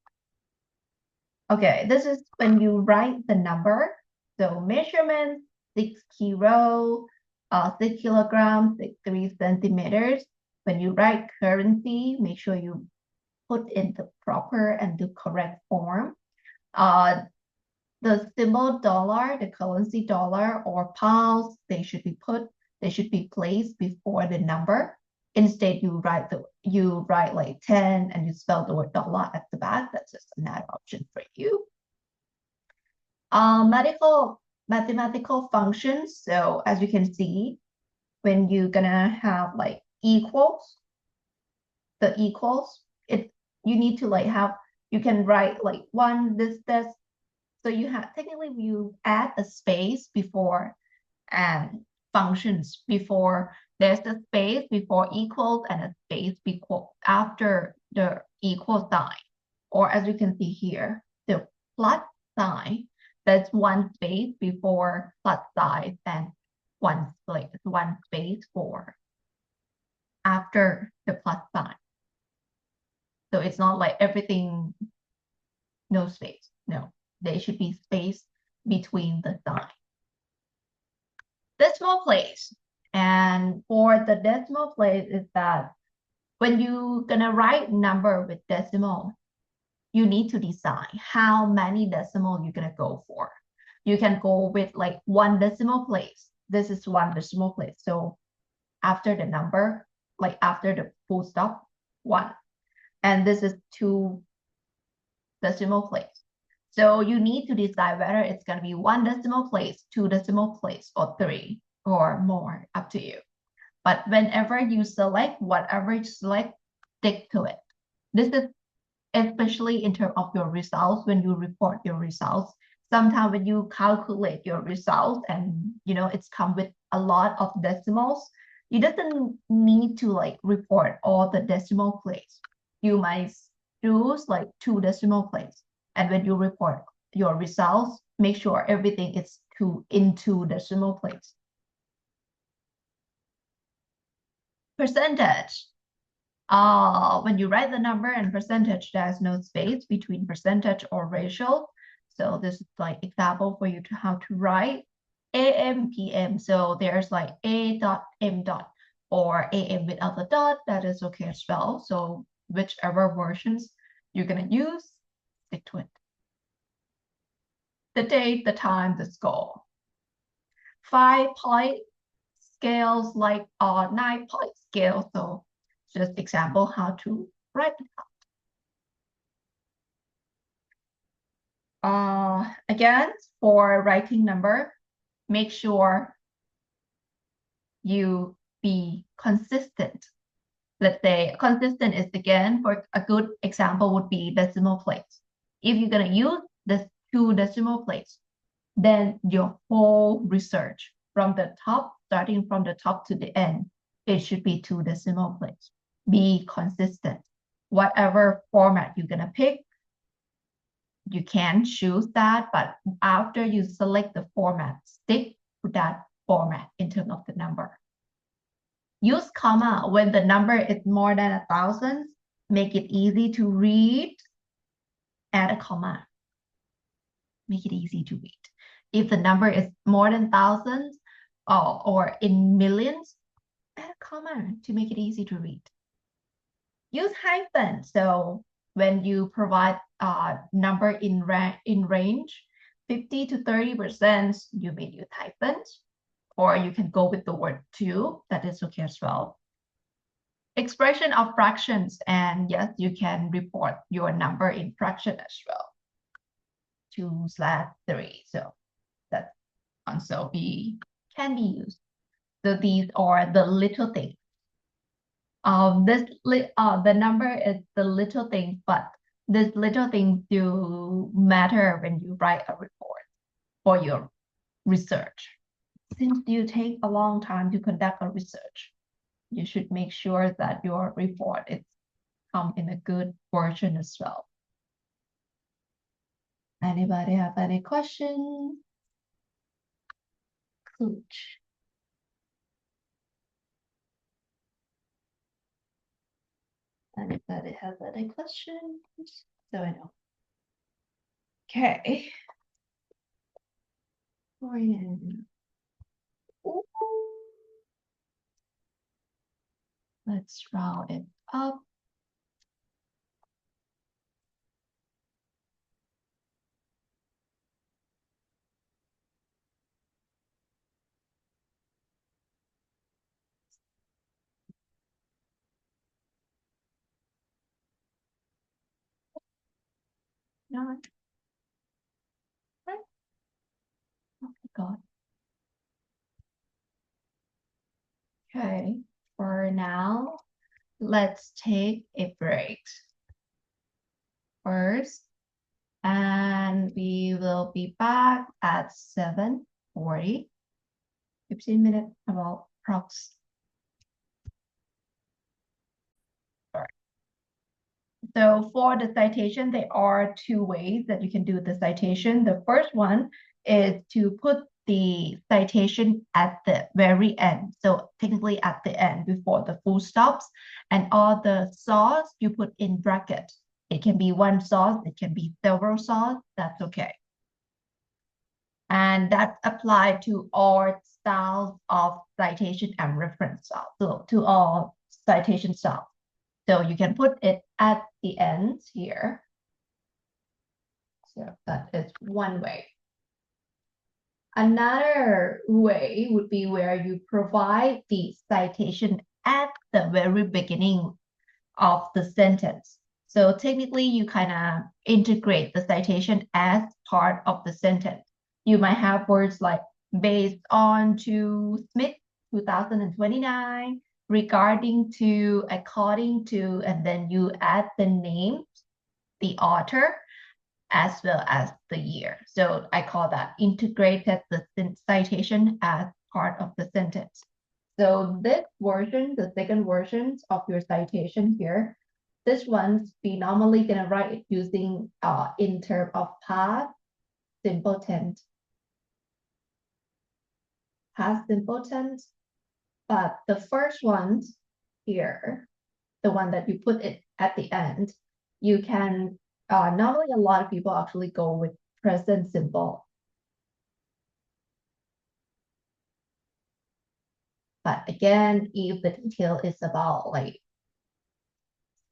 okay, this is when you write the number. So measurement 6 kilo, 6 kilograms, 3 centimeters. When you write currency, make sure you put in the proper and the correct form. The symbol dollar, the currency dollar or pounds, they should be placed before the number. Instead, you write like 10 and you spell the word dollar at the back. That's just another option for you. Mathematical functions. So as you can see, when you're gonna have like equals, the equals, you need to like have, you can write like one, this. So you have technically you add a space before and functions before. There's a space before equals and a space before after the equal sign. Or as you can see here, the plus sign, that's one space before plus sign and one space for after the plus sign. So it's not like everything, no space. No, there should be space between the sign. Decimal place. And for the decimal place is that when you're gonna write number with decimal, you need to decide how many decimal you're gonna go for. You can go with like 1 decimal place. This is 1 decimal place. So after the number, like after the full stop, 1. And this is 2 decimal place. So you need to decide whether it's gonna be 1 decimal place, 2 decimal place, or 3 or more, up to you. But whenever you select, whatever you select, stick to it. This is especially in terms of your results, when you report your results. Sometimes when you calculate your results and it's come with a lot of decimals, you doesn't need to like report all the decimal place. You might choose like 2 decimal place. And when you report your results, make sure everything is in 2 decimal place. Percentage. When you write the number and percentage, there's no space between percentage or ratio. So this is like example for you to how to write AM, PM. So there's like A dot M dot or AM without the dot. That is okay as well. So whichever versions you're gonna use, stick to it. The date, the time, the score. 5-point scales like 9-point scale. So just example how to write it out. Again, for writing number, make sure you be consistent. Let's say consistent is, again, for a good example would be decimal place. If you're gonna use the 2 decimal place, then your whole research from the top, starting from the top to the end, it should be 2 decimal place. Be consistent. Whatever format you're gonna pick, you can choose that, but after you select the format, stick to that format in terms of the number. Use comma when the number is more than 1,000. Make it easy to read. Add a comma. Make it easy to read. If the number is more than thousands or in millions, add a comma to make it easy to read. use hyphen. So when you provide number in range 50 to 30%, you may use hyphens, or you can go with the word two. That is okay as well. Expression of fractions, and yes, you can report your number in fraction as well. 2/3. So that also can be used. So these are the little things. The number is the little things, but these little things do matter when you write a report for your research. Since you take a long time to conduct a research, you should make sure that your report is come in a good version as well. Anybody have any questions? Cooch. Anybody have any questions? So I know. Okay. Let's round it up. Not right. Oh my God. Okay, for now, let's take a break first, and we will be back at 7:40. 15 minutes about prox. So for the citation, there are two ways that you can do the citation. The first one is to put the citation at the very end. So technically at the end before the full stops, and all the source you put in bracket. It can be one source, it can be several sources, that's okay. And that's applied to all styles of citation and reference styles, so to all citation styles. So you can put it at the end here. So that is one way. Another way would be where you provide the citation at the very beginning of the sentence. So technically you kind of integrate the citation as part of the sentence. You might have words like based on to Smith 2029, regarding to, according to, and then you add the name, the author, as well as the year. So I call that integrated the citation as part of the sentence. So this version, the second version of your citation here, this one's we normally gonna write it using in terms of past simple tense. Past simple tense. But the first one here, the one that you put it at the end, you can normally a lot of people actually go with present simple. But again, if the detail is about like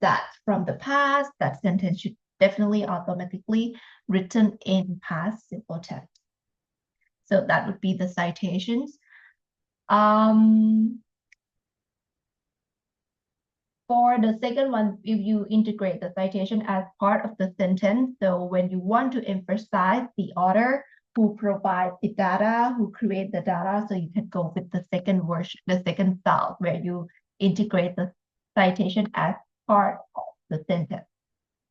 that from the past, that sentence should definitely automatically written in past simple tense. So that would be the citations. For the second one, if you integrate the citation as part of the sentence, so when you want to emphasize the author who provides the data, who create the data, so you can go with the second version, the second style, where you integrate the citation as part of the sentence.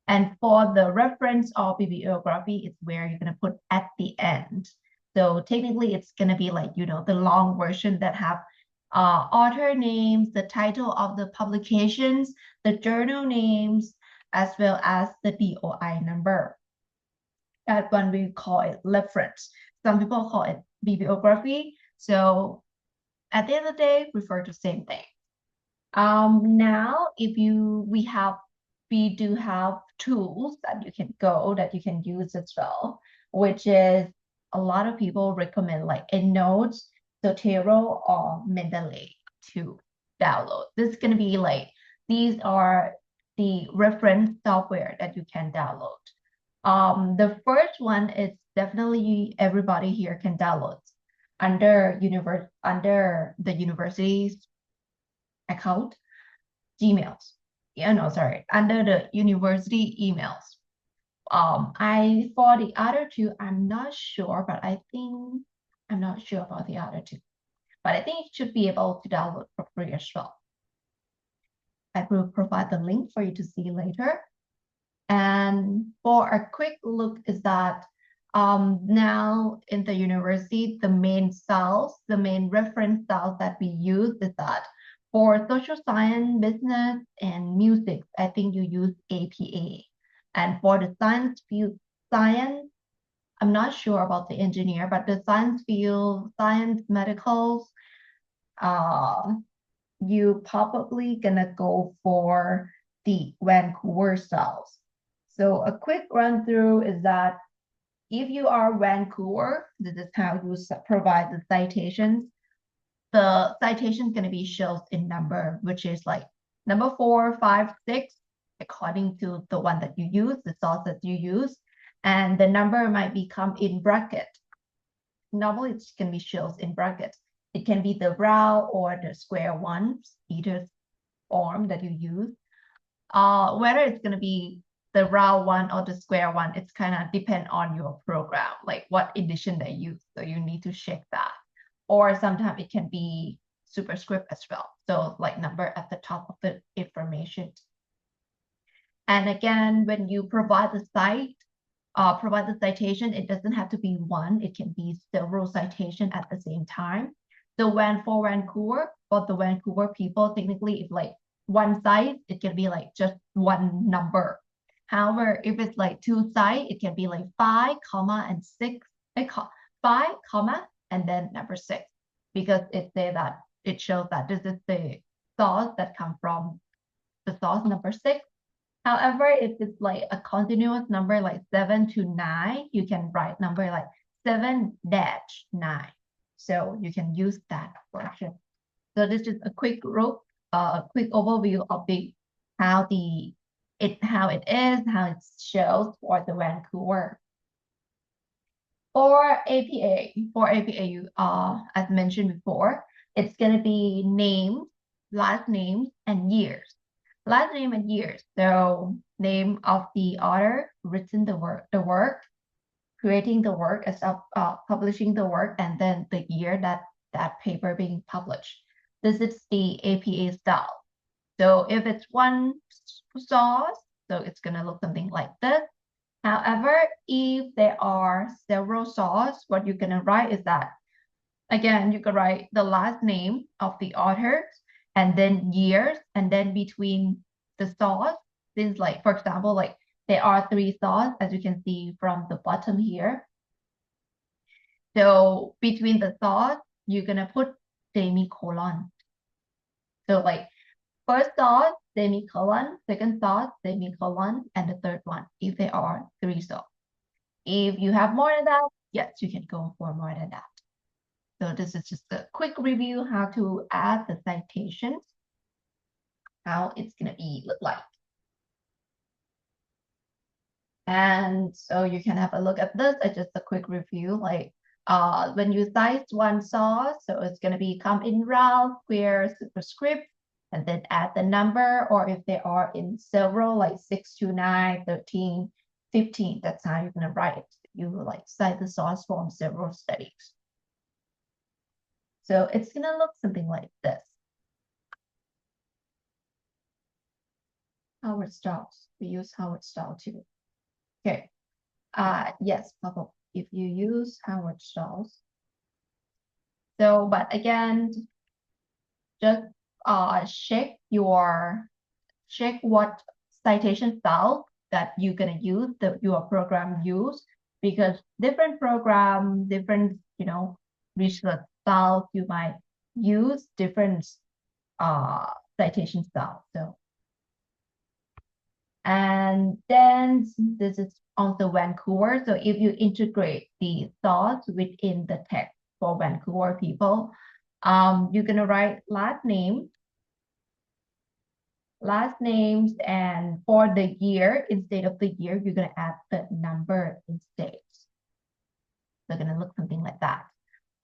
And for the reference or bibliography, it's where you're going to put at the end. So technically, it's going to be like, you know, the long version that have author names, the title of the publications, the journal names, as well as the DOI number. That one we call it reference. Some people call it bibliography. So at the end of the day, refer to the same thing. Now, if we do have tools that you can use as well, which is a lot of people recommend like EndNote, Zotero, or Mendeley to download. This is gonna be like these are the reference software that you can download. The first one is definitely everybody here can download under the university's account, Gmails. Yeah, no, sorry, under the university emails. For the other two, I'm not sure, but I'm not sure about the other two. But I think you should be able to download for free as well. I will provide the link for you to see later. And for a quick look is that now in the university, the main reference styles that we use is that for social science, business, and music, I think you use APA. And for the science field, I'm not sure about the engineer, but the science field, science, medicals, you probably gonna go for the Vancouver styles. So a quick run through is that if you are Vancouver, this is how you provide the citations. The citation is going to be shown in number, which is like number 4, 5, 6, according to the one that you use, the source that you use. And the number might become in bracket. Normally, it's going to be shown in brackets. It can be the round or the square ones, either form that you use. Whether it's going to be the round one or the square one, it's kind of depend on your program, like what edition they use. So you need to check that. Or sometimes it can be superscript as well. So like number at the top of the information. And again, when you provide the citation, it doesn't have to be one. It can be several citations at the same time. So for the Vancouver people, technically it's like one site, it can be like just one number. However, if it's like two sites, it can be like 5, and 6, 5, and then number 6, because it shows that this is the source that comes from the source number 6. However, if it's like a continuous number like 7 to 9, you can write number like 7-9. So you can use that version. So this is a quick overview of how it shows for the Vancouver. For APA, as mentioned before, it's gonna be name, last name, and years. Last name and years. So name of the author, written the work, creating the work, as publishing the work, and then the year that paper being published. This is the APA style. So if it's one source, so it's gonna look something like this. However, if there are several sources, what you're gonna write is that, again, you can write the last name of the author and then years, and then between the source, since like, for example, like there are 3 sources, as you can see from the bottom here. So between the source, you're gonna put semicolon. So like first source, semicolon, second source, semicolon, and the third one, if there are 3 sources. If you have more than that, yes, you can go for more than that. So this is just a quick review how to add the citations, how it's gonna look like. And so you can have a look at this. It's just a quick review, like when you cite one source, so it's gonna come in round, square, superscript, and then add the number, or if they are in several, like 6 to 9, 13, 15, that's how you're gonna write it. You like cite the source from several studies. So it's gonna look something like this. Howard Styles, we use Howard Styles too. Okay, yes, Papa, if you use Howard Styles. So, but again, just check what citation style that you're gonna use, that your program use, because different program, different research styles, you might use different citation style. So, and then this is also Vancouver. So if you integrate the thoughts within the text for Vancouver people, you're gonna write last name, last names, and for the year, instead of the year, you're going to add the number instead. They're going to look something like that.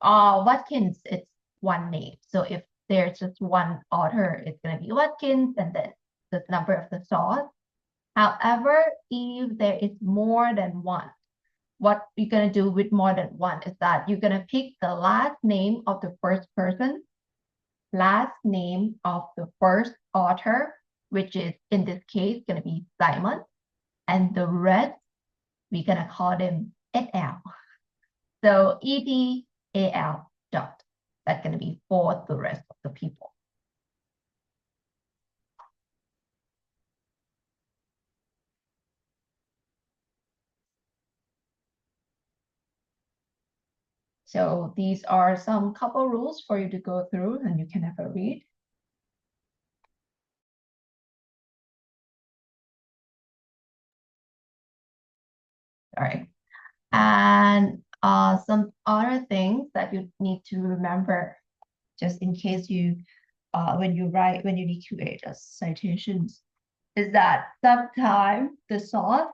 Watkins, it's one name. So if there's just one author, it's going to be Watkins and then the number of the source. However, if there is more than one, what you're going to do with more than one is that you're going to pick the last name of the first person, last name of the first author, which is in this case going to be Simon, and the rest we're going to call them ETL. So ETAL dot. That's going to be for the rest of the people. So these are some couple rules for you to go through and you can have a read. All right. And some other things that you need to remember, just in case you, when you need to create a citations, is that sometimes the source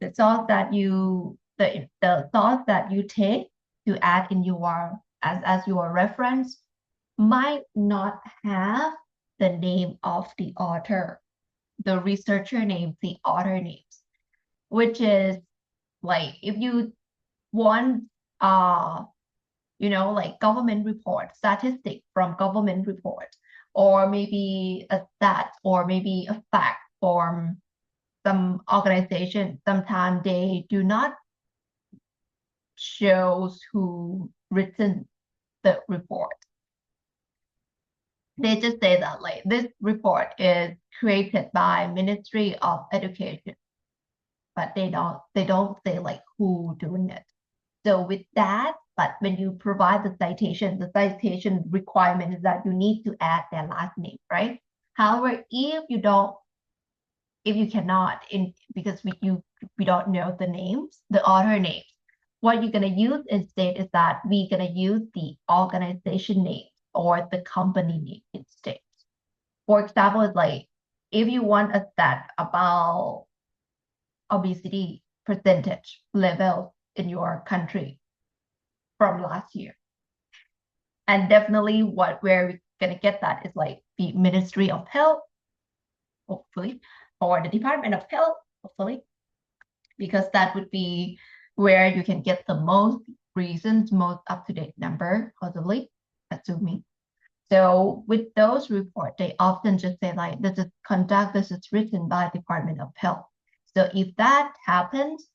that you, the source that you take to add in your, as your reference might not have the name of the author, the researcher name, the author names, which is like if you want like government report, statistic from government report, or maybe a stat, or maybe a fact from some organization, sometimes they do not shows who written the report. They just say that like this report is created by Ministry of Education, but they don't say like who doing it. So with that, but when you provide the citation requirement is that you need to add their last name, right? However, if you cannot, because we don't know the names, the author names, what you're gonna use instead is that we're gonna use the organization name or the company name instead. For example, it's like if you want a stat about obesity percentage level in your country from last year. And definitely where we're gonna get that is like the Ministry of Health, hopefully, or the Department of Health, hopefully, because that would be where you can get the most reasons, most up-to-date number, possibly, assuming. So with those reports, they often just say like, this is written by Department of Health. So if that happens,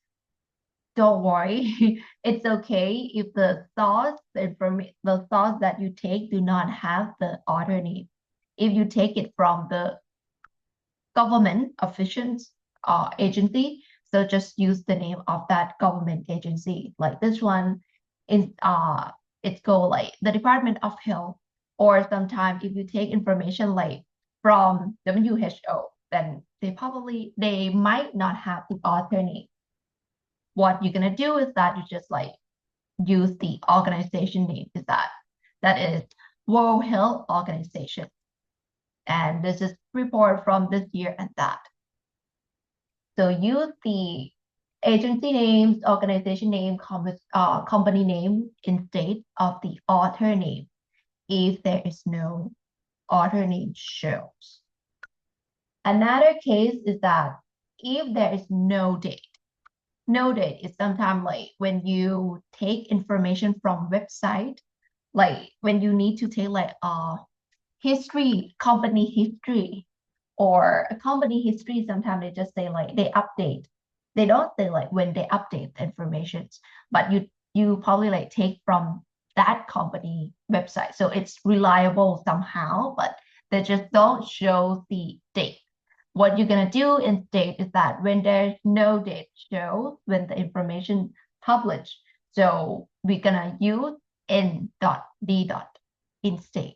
don't worry, it's okay if the source that you take do not have the author name. If you take it from the government officials agency, so just use the name of that government agency. Like this one is it's called like the Department of Health, or sometimes if you take information like from WHO, then they might not have the author name. What you're gonna do is that you just like use the organization name, is that is World Health Organization. And this is report from this year and that. So use the agency names, organization name, company name instead of the author name if there is no author name shows. Another case is that if there is no date. No date is sometimes like when you take information from website, like when you need to take like history, company history, or a company history, sometimes they just say like they update. They don't say like when they update the information, but you probably like take from that company website. So it's reliable somehow, but they just don't show the date. What you're gonna do instead is that when there's no date shows when the information published, so we're gonna use n.d. instead.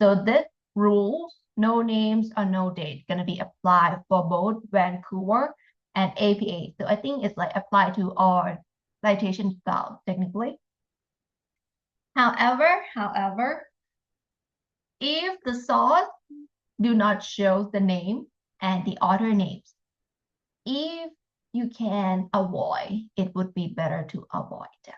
So this rules, no names or no date, gonna be applied for both Vancouver and APA. So I think it's like applied to all citation styles technically. However, if the source do not show the name and the author names. If you can avoid, it would be better to avoid them.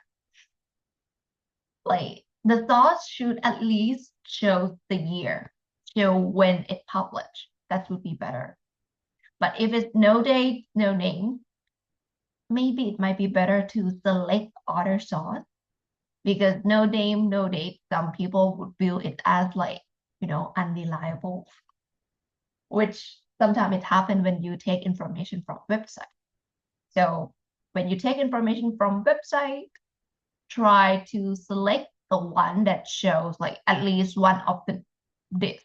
Like the source should at least show the year, show when it published. That would be better. But if it's no date, no name, maybe it might be better to select other source, because no name, no date, some people would view it as like, unreliable, which sometimes it happens when you take information from website. So when you take information from website, try to select the one that shows like at least one of this,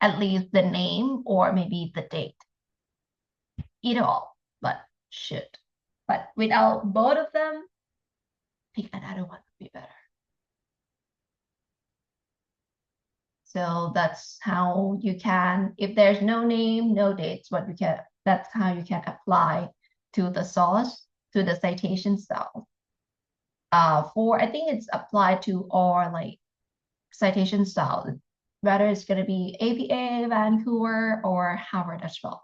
at least the name or maybe the date. Either all, but should. But without both of them, pick another one would be better. So that's how you can, if there's no name, no dates, that's how you can apply to the source, to the citation style. I think it's applied to all like citation style, whether it's going to be APA, Vancouver, or Harvard as well.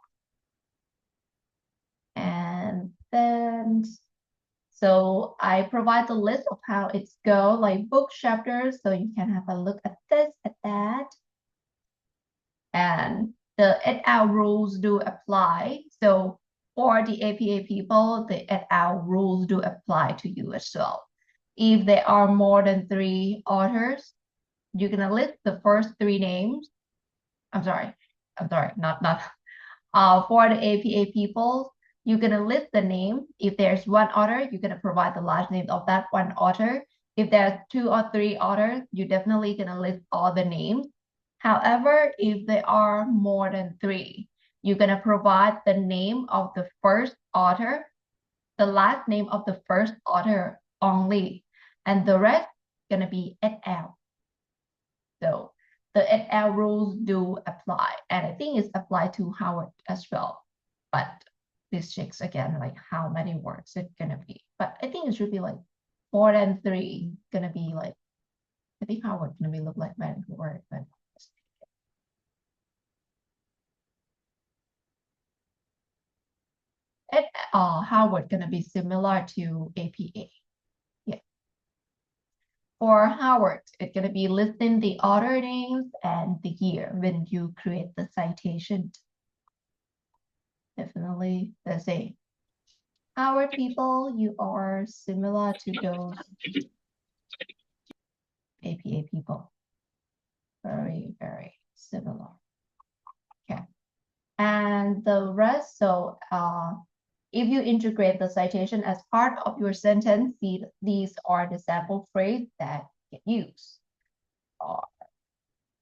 And then, so I provide the list of how it's go, like book chapters, so you can have a look at this, at that. And the et al. Rules do apply. So for the APA people, the et al. Rules do apply to you as well. If there are more than 3 authors, you're gonna list the first 3 names. I'm sorry, not for the APA people, you're gonna list the name. If there's 1 author, you're gonna provide the last name of that 1 author. If there's 2 or 3 authors, you're definitely gonna list all the names. However, if there are more than 3, you're gonna provide the name of the first author, the last name of the first author only, and the rest gonna be et al. So the et al. Rules do apply, and I think it's applied to Howard as well. But this checks again, like how many words it's gonna be. But I think it should be like more than 3. Gonna be like, I think Howard gonna be look like Vancouver, but et Howard gonna be similar to APA. Yeah. For Howard, it's gonna be listing the author names and the year when you create the citation. Definitely the same. Our people, you are similar to those APA people. Very, very similar. Okay. And the rest, so if you integrate the citation as part of your sentence, these are the sample phrases that get used.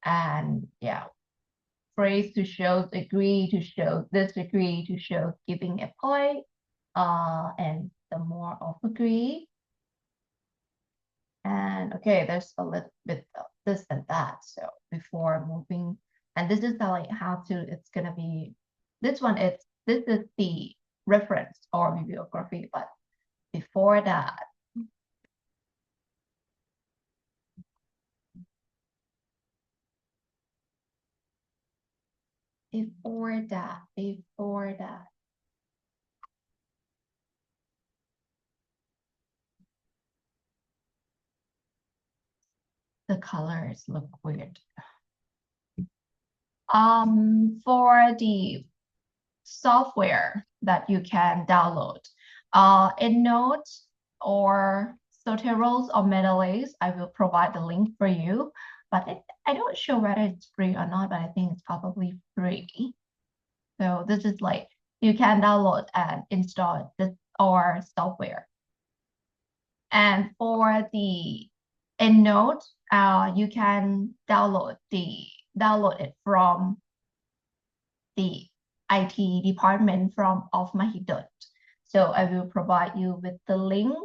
And yeah, phrase to show agree, to show disagree, to show giving a point, and the more of agree. And okay, there's a little bit of this and that. So before moving, and this is like how to, it's gonna be, this is the reference or bibliography, but before that, the colors look weird. For the software that you can download, EndNote or Soteros or Mendeley, I will provide the link for you, but I don't sure whether it's free or not, but I think it's probably free. So this is like, you can download and install this or software. And for the EndNote, you can download it from the IT department of Mahidol. So I will provide you with the link.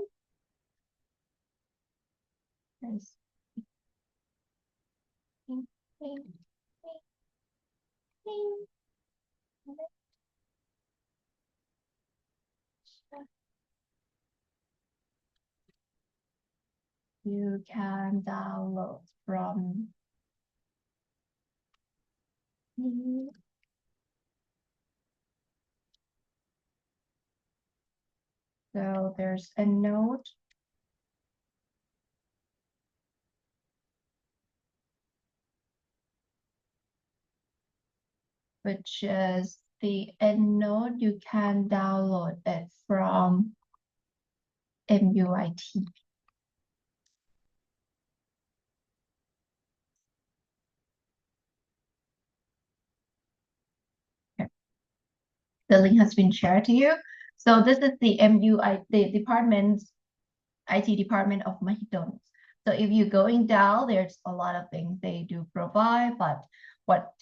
You can download from So there's a note. Which is the EndNote. You can download it from MUIT. Okay. The link has been shared to you. So this is the the department's IT department of Mahidol. So if you're going down, there's a lot of things they do provide, but what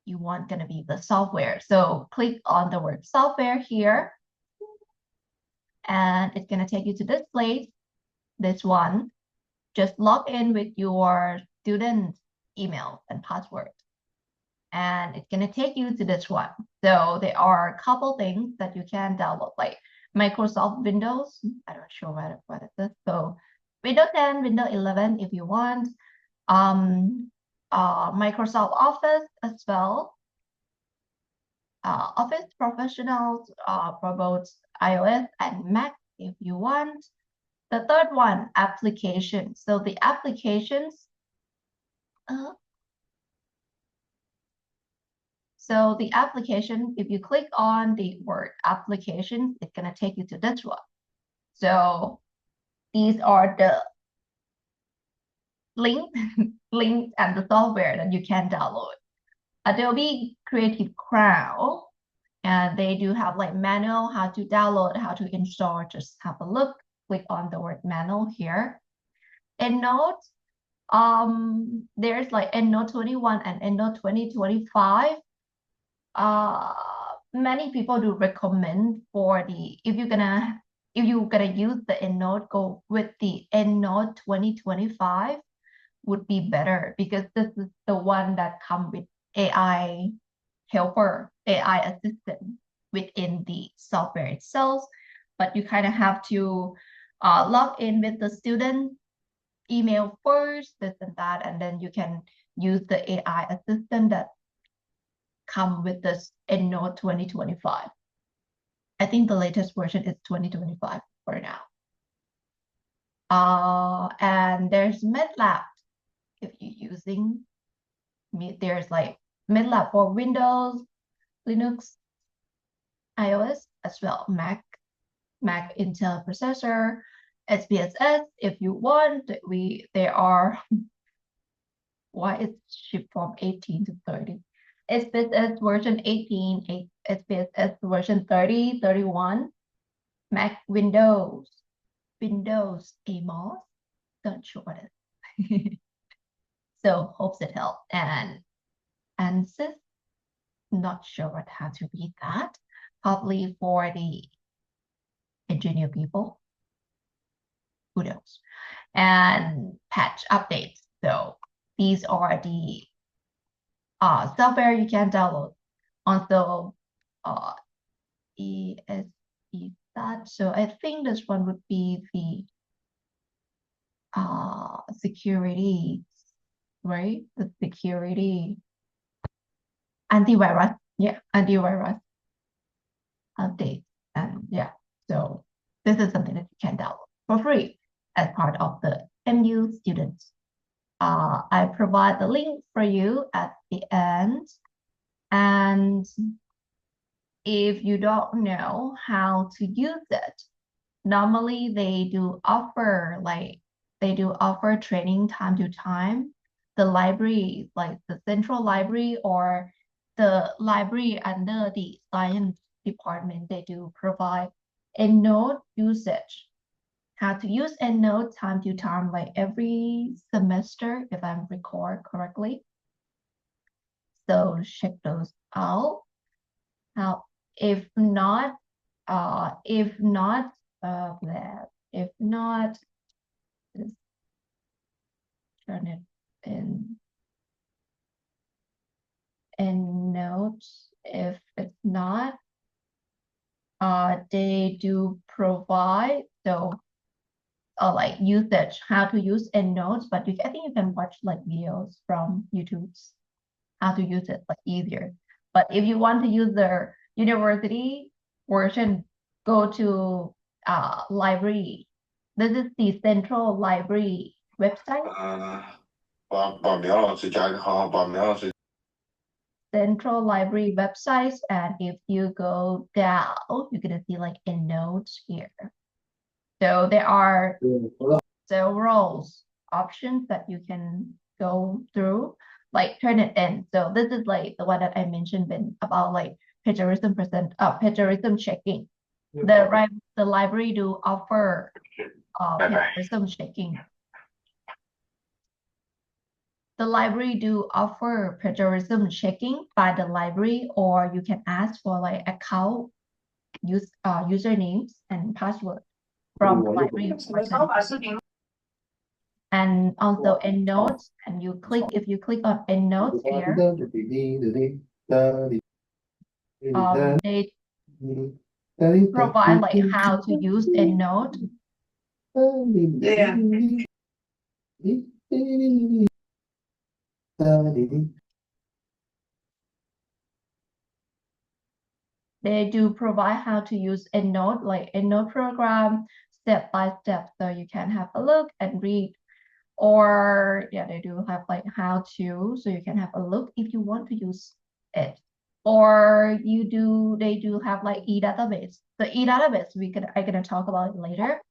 you want gonna be the software. So click on the word software here, and it's gonna take you to this place, this one. Just log in with your student email and password. And it's gonna take you to this one. So there are a couple things that you can download, like Microsoft Windows. I'm not sure what it is. So Windows 10, Windows 11 if you want. Microsoft Office as well. Office Professionals for both iOS and Mac if you want. The third one, applications. So the applications, so the application, if you click on the word application, it's gonna take you to this one. So these are the links, links and the software that you can download. Adobe Creative Cloud, and they do have like manual, how to download, how to install. Just have a look. Click on the word manual here. EndNote, there's like EndNote 21 and EndNote 2025. Many people do recommend for the if you're gonna use the EndNote, go with the EndNote 2025 would be better, because this is the one that come with AI helper, AI assistant within the software itself. But you kind of have to log in with the student email first, this and that, and then you can use the AI assistant that come with this EndNote 2025. I think the latest version is 2025 for now. And there's MedLab. If you're using, there's like MedLab for Windows, Linux, iOS, as well, Mac Intel processor, SPSS. If you want, there are, why it's shipped from 18 to 30. SPSS version 18, SPSS version 30, 31, Mac Windows AMOS. Not sure what it is. So hopes it helped. And ANSYS, not sure how to read that. Probably for the engineer people. Who knows? And patch updates. So these are the software you can download. Also, ESP that. So I think this one would be the security, right? The security antivirus. Yeah, antivirus update. And yeah, so this is something that you can download for free as part of the MU students. I provide the link for you at the end. And if you don't know how to use it, normally they do offer training time to time. The library, like the central library or the library under the science department, they do provide EndNote usage. How to use EndNote time to time, like every semester, if I'm recall correctly. So check those out. Now, if not, if not, just turn it in notes. If it's not, they do provide like usage, how to use EndNotes, but I think you can watch like videos from YouTube's how to use it like easier. But if you want to use the university version, go to library. This is the central library website. 扫描老师加个号，扫描老师。 Central library websites, and if you go down, you're gonna see like EndNotes here. So there are several options that you can go through, like Turnitin. So this is like the one that I mentioned about like plagiarism plagiarism checking. The library do offer plagiarism checking. The library do offer plagiarism checking by the library, or you can ask for like account usernames and password from the library person. And also EndNotes, and if you click on EndNotes here, they provide like how to use EndNote. They do provide how to use EndNote, like EndNote program, step by step, so you can have a look and read. Or yeah, they do have like how to, so you can have a look if you want to use it. Or they do have like e-database. The e-database I'm gonna talk about it later.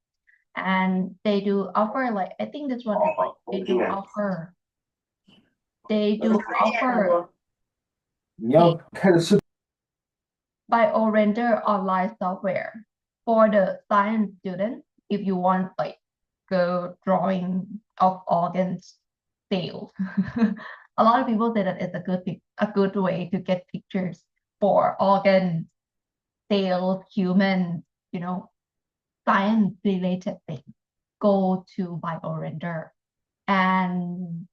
And they do offer like, I think this one is like they do offer BioRender online software for the science student if you want like go drawing of organs sales. A lot of people say that it's a good way to get pictures for organ sales, human, science related things. Go to BioRender, and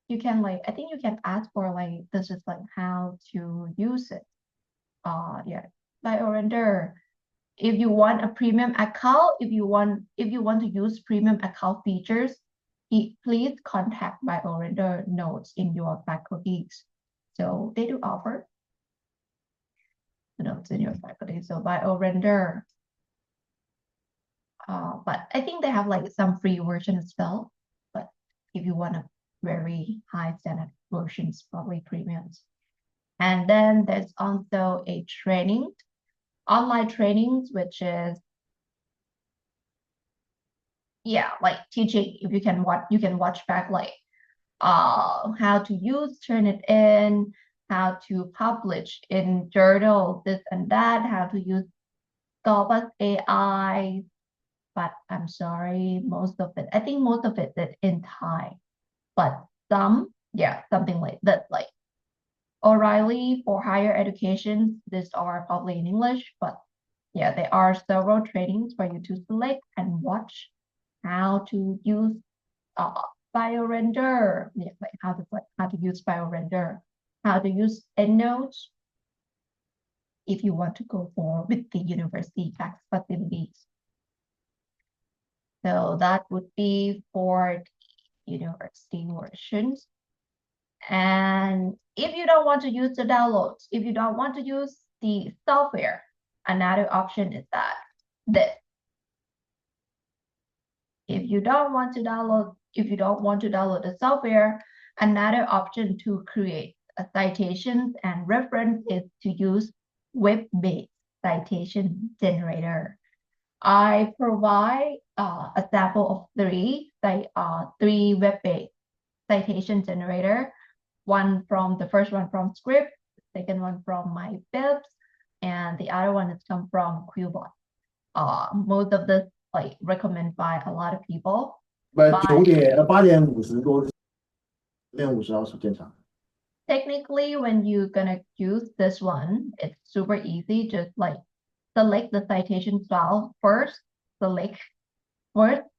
you can like, I think you can ask for like, this is like how to use it. Yeah, BioRender. If you want a premium account, if you want to use premium account features, please contact BioRender notes in your faculties. So they do offer the notes in your faculty. So BioRender. But I think they have like some free version as well. But if you want a very high standard versions, probably premiums. And then there's also a online trainings, which is like teaching. If you can watch back like how to use Turnitin, how to publish in journal, this and that, how to use Scopus AI. But I'm sorry, I think most of it is in Thai, but something like that, like O'Reilly for higher education, these are probably in English, but yeah, there are several trainings for you to select and watch how to use BioRender, like how to use BioRender, how to use EndNotes if you want to go for with the university tax facilities. So that would be for the university versions. And if you don't want to use the downloads, if you don't want to use the software, another option is this. If you don't want to download the software, another option to create a citations and reference is to use web-based citation generator. I provide a sample of three web-based citation generator. The first one from Script, second one from MyBibs, and the other one is come from Quillbot. Most of this like recommended by a lot of people. 8点50多，9点50到10点场。 Technically, when you're gonna use this one, it's super easy. Just like select the citation style first.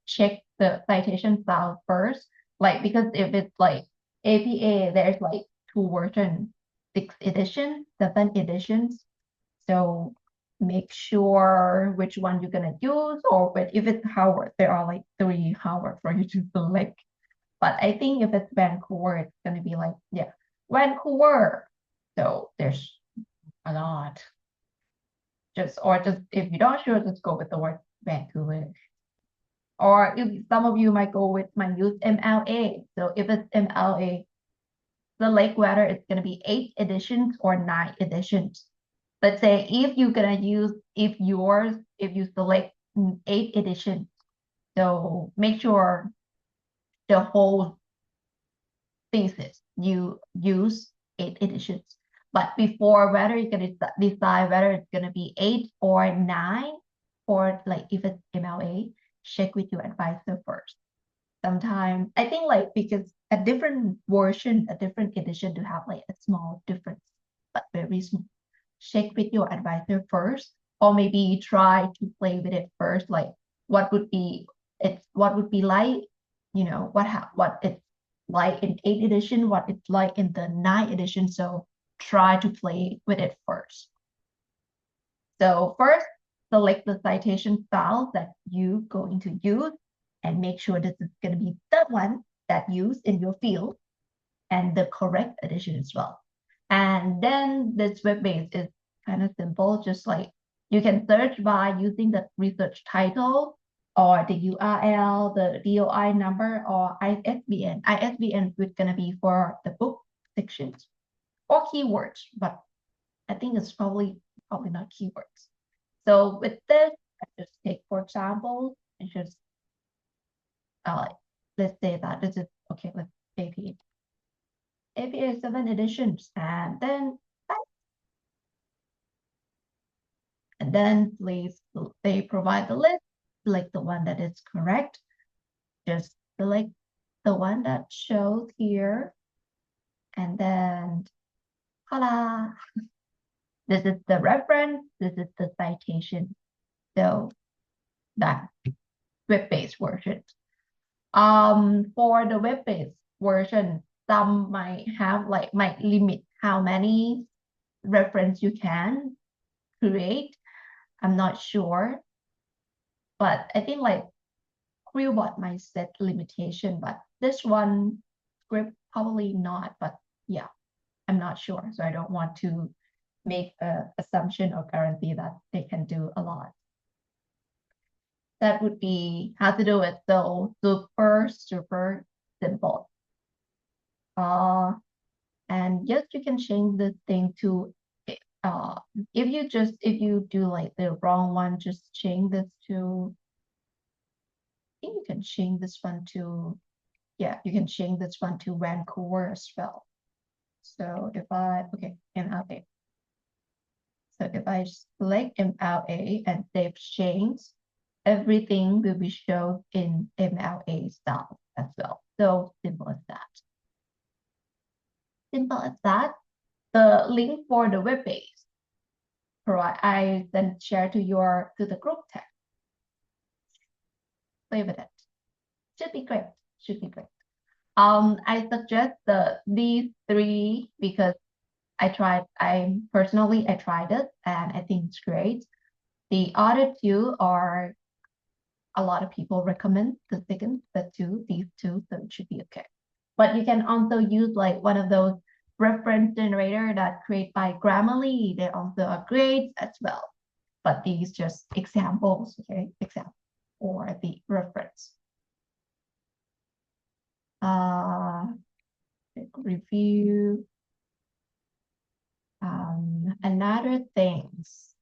Check the citation style first. Like, because if it's like APA, there's like 2 versions, 6 edition, 7 editions. So make sure which one you're gonna use, or if it's Howard, there are like 3 Howard for you to select. But I think if it's Vancouver, it's gonna be like, Vancouver. So there's a lot. Just if you're not sure, just go with the word Vancouver. Or if some of you might use MLA. So if it's MLA, select whether it's gonna be 8 editions or 9 editions. Let's say if you select 8 editions, so make sure the whole thesis you use 8 editions. But before whether you're gonna decide whether it's gonna be 8 or 9, or like if it's MLA, check with your advisor first. Sometimes I think like because a different version, a different edition to have like a small difference, but very small. Check with your advisor first, or maybe try to play with it first, like what would be like, what it's like in 8th edition, what it's like in the 9th edition. So try to play with it first. So first, select the citation style that you going to use and make sure this is going to be the one that used in your field and the correct edition as well. And then this web base is kind of simple, just like you can search by using the research title or the URL, the DOI number, or ISBN. ISBN is going to be for the book sections or keywords, but I think it's probably not keywords. So with this, I just take, for example, and just let's say that this is okay with APA. APA 7 editions, and then please, they provide the list, select the one that is correct. Just select the one that shows here, and then voila. This is the reference, this is the citation. So that web-based version. For the web-based version, some might limit how many reference you can create. I'm not sure, but I think like Quillbot might set limitation, but this one script probably not, but yeah, I'm not sure. So I don't want to make an assumption or guarantee that they can do a lot. That would be how to do it. So super simple. And yes, you can change the thing to if you do like the wrong one, just change this to, I think you can change this one to, yeah, you can change this one to Vancouver as well. So if MLA. So if I select MLA and save change, everything will be shown in MLA style as well. So simple as that. Simple as that. The link for the web page I then share to the group text. Play with it. Should be great. I suggest these 3 because I tried it and I think it's great. The other 2 are a lot of people recommend these 2, so it should be okay. But you can also use like one of those reference generator that created by Grammarly. They also are great as well. But these just examples, okay? Example or the reference. Review. Another things.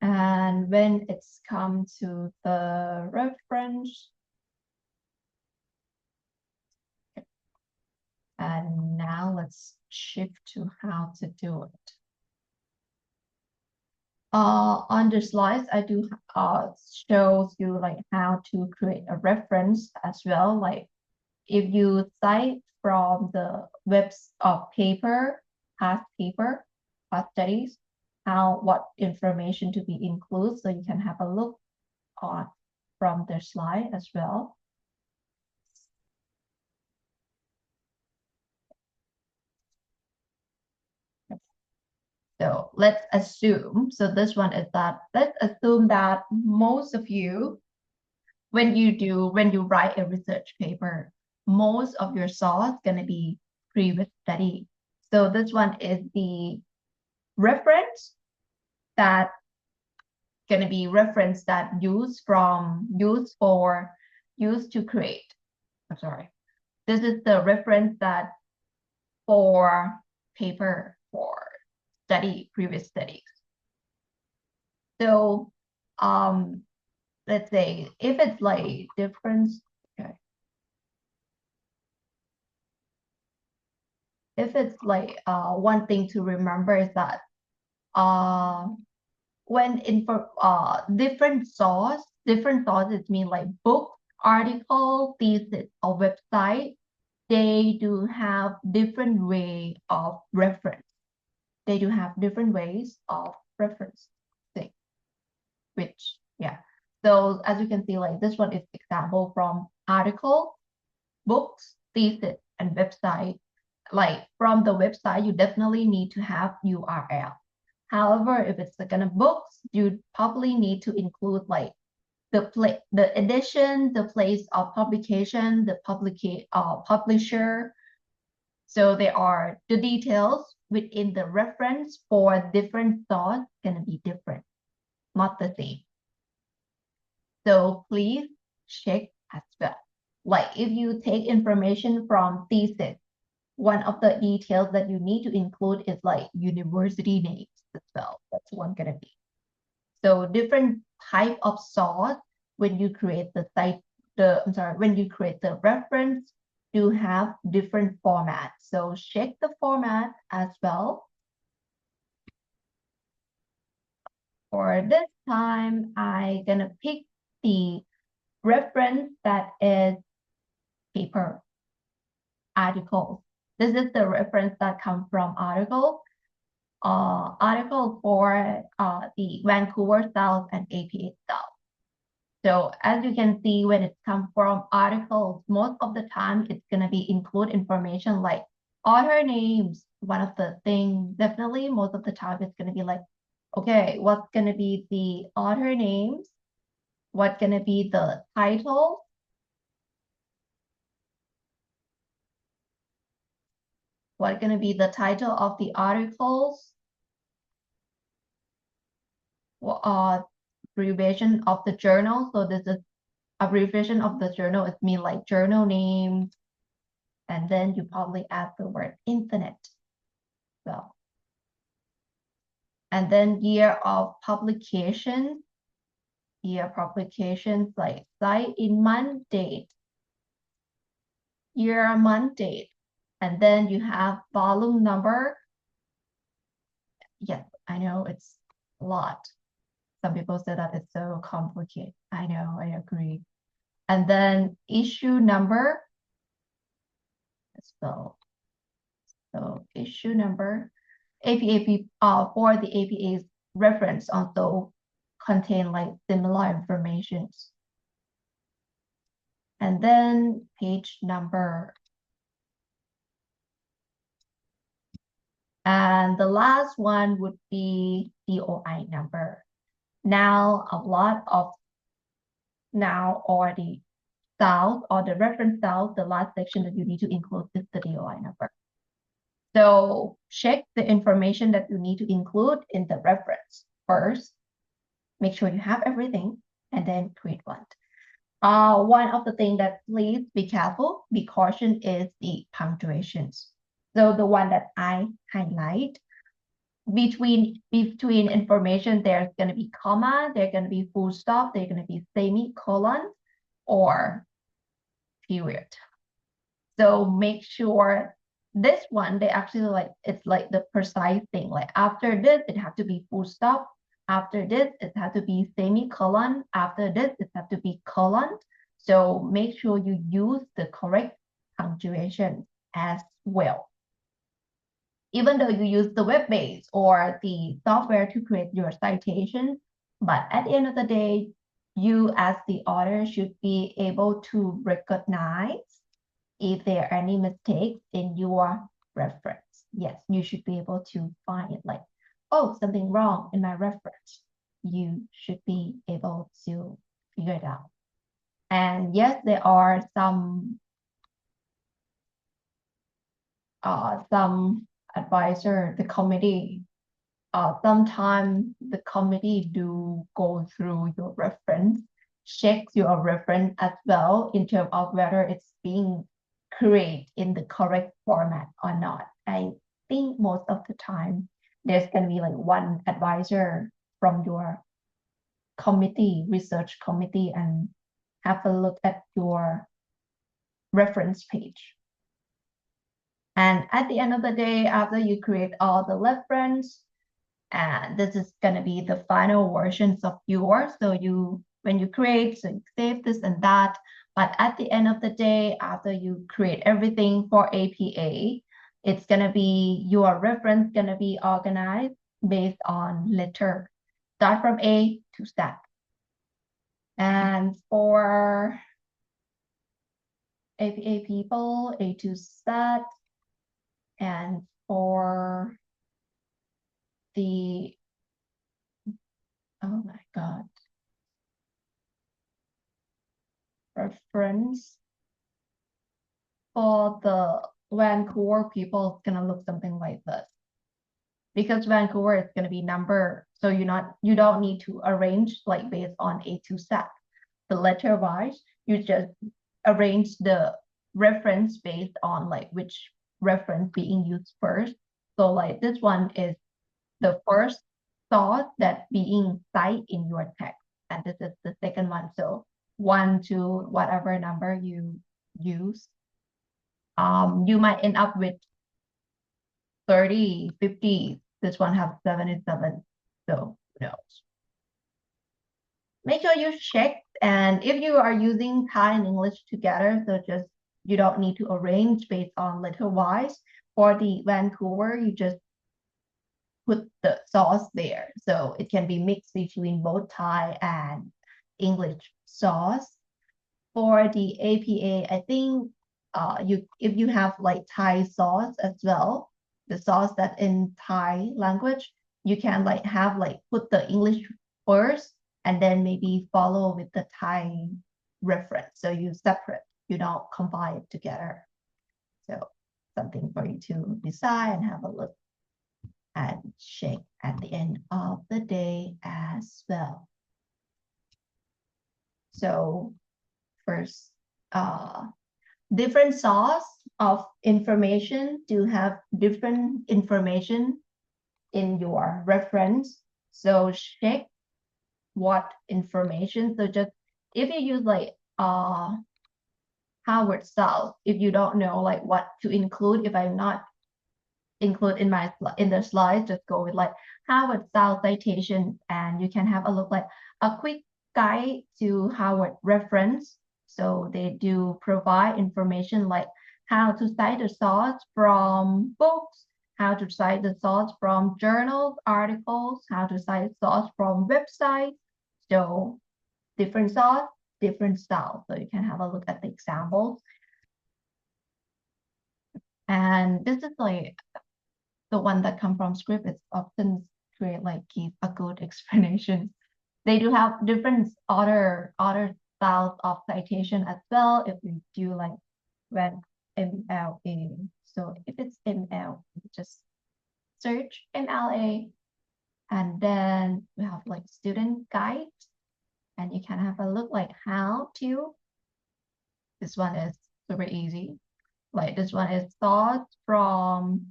And when it's come to the reference, and now let's shift to how to do it. On the slides, I do shows you like how to create a reference as well. Like if you cite from the webs of past studies, what information to be included, so you can have a look on from the slide as well. So let's assume, so this one is that, let's assume that most of you, when you write a research paper, most of your source gonna be previous study. So this one is the reference that gonna be reference that used to create. I'm sorry. This is the reference that for paper for previous studies. So let's say if it's like difference, okay. If it's like one thing to remember is that when different sources mean like book, article, thesis, or website, they do have different way of reference. They do have different ways of reference thing, which, yeah. So as you can see, like this one is example from article, books, thesis, and website. Like from the website, you definitely need to have URL. However, if it's like kind of books, you probably need to include like the edition, the place of publication, the publisher. So there are the details within the reference for different source gonna be different, not the same. So please check as well. Like if you take information from thesis, one of the details that you need to include is like university names as well. That's one gonna be. So different type of source when you create the when you create the reference, you have different formats. So check the format as well. For this time, I'm gonna pick the reference that is paper, article. This is the reference that comes from article for the Vancouver South and APA South. So as you can see, when it comes from articles, most of the time it's gonna be include information like author names. One of the things, definitely most of the time it's gonna be like, okay, what's gonna be the author names? What's gonna be the title? What's gonna be the title of the articles? Abbreviation of the journal. So this is abbreviation of the journal. It means like journal name, and then you probably add the word internet. So, and then year of publication. Year publications like site in month, date, year, month, date, and then you have volume number. Yes, I know it's a lot. Some people say that it's so complicated. I know, I agree. And then issue number. So issue number. APA for the APA's reference also contain like similar informations. And then page number. And the last one would be DOI number. Now or the south or the reference south, the last section that you need to include is the DOI number. So check the information that you need to include in the reference first. Make sure you have everything and then create one. One of the things that please be careful, be cautious is the punctuations. So the one that I highlight, between information, there's going to be comma, there's going to be full stop, there's going to be semicolon or period. So make sure this one, they actually like, it's like the precise thing. Like after this, it has to be full stop. After this, it has to be semicolon. After this, it has to be colon. So make sure you use the correct punctuation as well. Even though you use the web base or the software to create your citation, but at the end of the day, you as the author should be able to recognize if there are any mistakes in your reference. Yes, you should be able to find it like, oh, something wrong in my reference, you should be able to figure it out. And yes, there are some advisor, the committee, sometimes the committee do go through your reference, checks your reference as well in terms of whether it's being created in the correct format or not. I think most of the time there's gonna be like one advisor from your committee, research committee, and have a look at your reference page. And at the end of the day, after you create all the reference, and this is going to be the final versions of yours. So when you create, so you save this and that. But at the end of the day, after you create everything for APA, it's going to be your reference going to be organized based on letter. Start from A to Z. And for APA people, A to Z. And for the, oh my God, reference for the Vancouver people, it's gonna look something like this. Because Vancouver is gonna be number, so you don't need to arrange like based on A to Z. The letter wise, you just arrange the reference based on like which reference being used first. So like this one is the first thought that being cited in your text, and this is the second one. So 1 to whatever number you use, you might end up with 30, 50. This one has 77. So who knows? Make sure you check, and if you are using Thai and English together, so just you don't need to arrange based on letter wise. For the Vancouver, you just put the sauce there. So it can be mixed between both Thai and English sauce. For the APA, I think if you have like Thai sauce as well, the sauce that's in Thai language, you can like have like put the English first and then maybe follow with the Thai reference. So you separate, you don't combine it together. So something for you to decide and have a look and check at the end of the day as well. So first, different source of information do have different information in your reference. So check what information. So just if you use like Harvard South, if you don't know like what to include, if I'm not include in the slides, just go with like Harvard South citation, and you can have a look like a quick guide to Harvard reference. So they do provide information like how to cite the source from books, how to cite the source from journals, articles, how to cite the source from websites. So different source, different style. So you can have a look at the examples. And this is like the one that come from script is often create like give a good explanation. They do have different other styles of citation as well. If we do like when MLA, so if it's ML, just search MLA, and then we have like student guide, and you can have a look like how to. This one is super easy. Like this one is thought from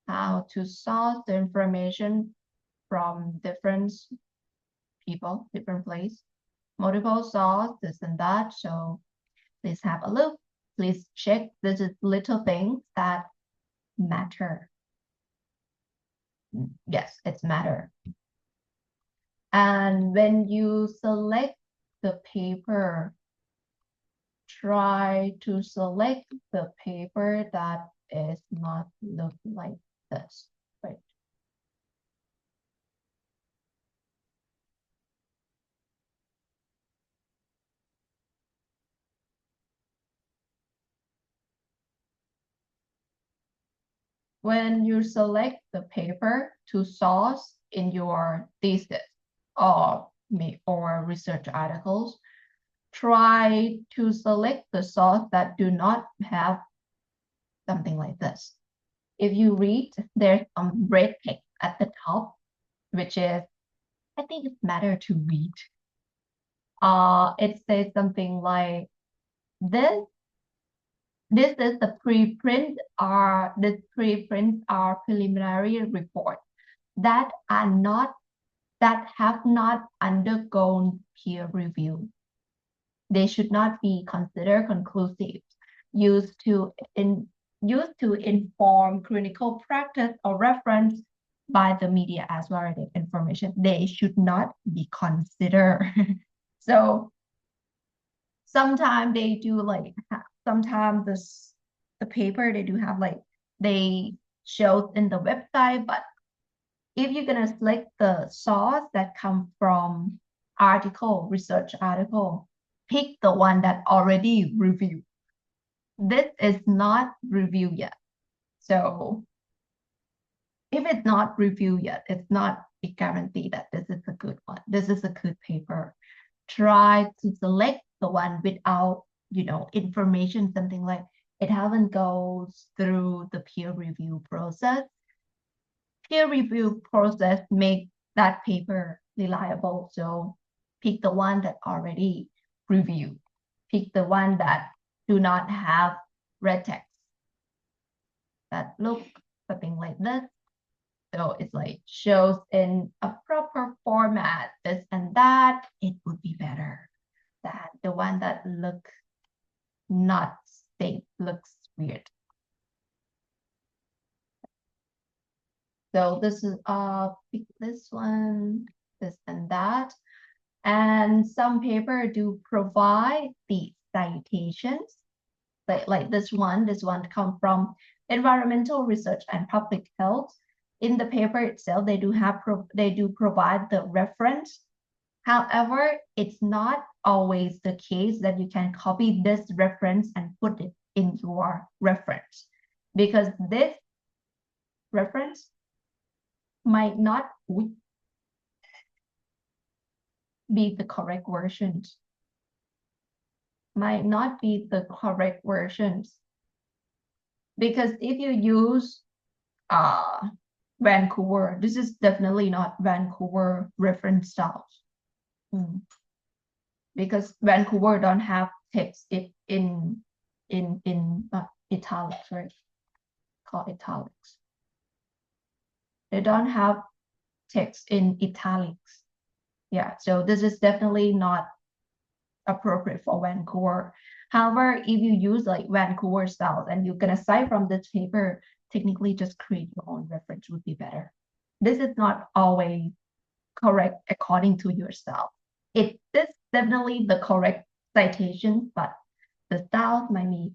how to source the information from different people, different place, multiple source, this and that. So please have a look. Please check. This is little things that matter. Yes, it's matter. And when you select the paper, try to select the paper that is not look like this, right? when you select the paper to source in your thesis or research articles, try to select the source that do not have something like this. If you read, there's some red text at the top, which is, I think it's better to read. It says something like this. This is the preprint are preliminary report that have not undergone peer review. They should not be considered conclusive, used to inform clinical practice or reference by the media as validated information. They should not be considered. So sometimes they do like, sometimes the paper they do have like, they show in the website, but if you're gonna select the source that come from research article, pick the one that already reviewed. This is not reviewed yet. So if it's not reviewed yet, it's not a guarantee that this is a good one. This is a good paper. Try to select the one without, information, something like it haven't goes through the peer review process. Peer review process make that paper reliable. So pick the one that already reviewed. Pick the one that do not have red text that look something like this. So it's like shows in a proper format, this and that, it would be better than the one that look not safe, looks weird. So this is pick this one, this and that. And some paper do provide the citations, like this one come from Environmental Research and Public Health. In the paper itself, they do provide the reference. However, it's not always the case that you can copy this reference and put it in your reference, because this reference might not be the correct versions. Might not be the correct versions. Because if you use Vancouver, this is definitely not Vancouver reference styles. Because Vancouver don't have text in italics, right? Called italics. They don't have text in italics. Yeah, so this is definitely not appropriate for Vancouver. However, if you use like Vancouver styles and you're gonna cite from this paper, technically just create your own reference would be better. This is not always correct according to your style. It is definitely the correct citation, but the style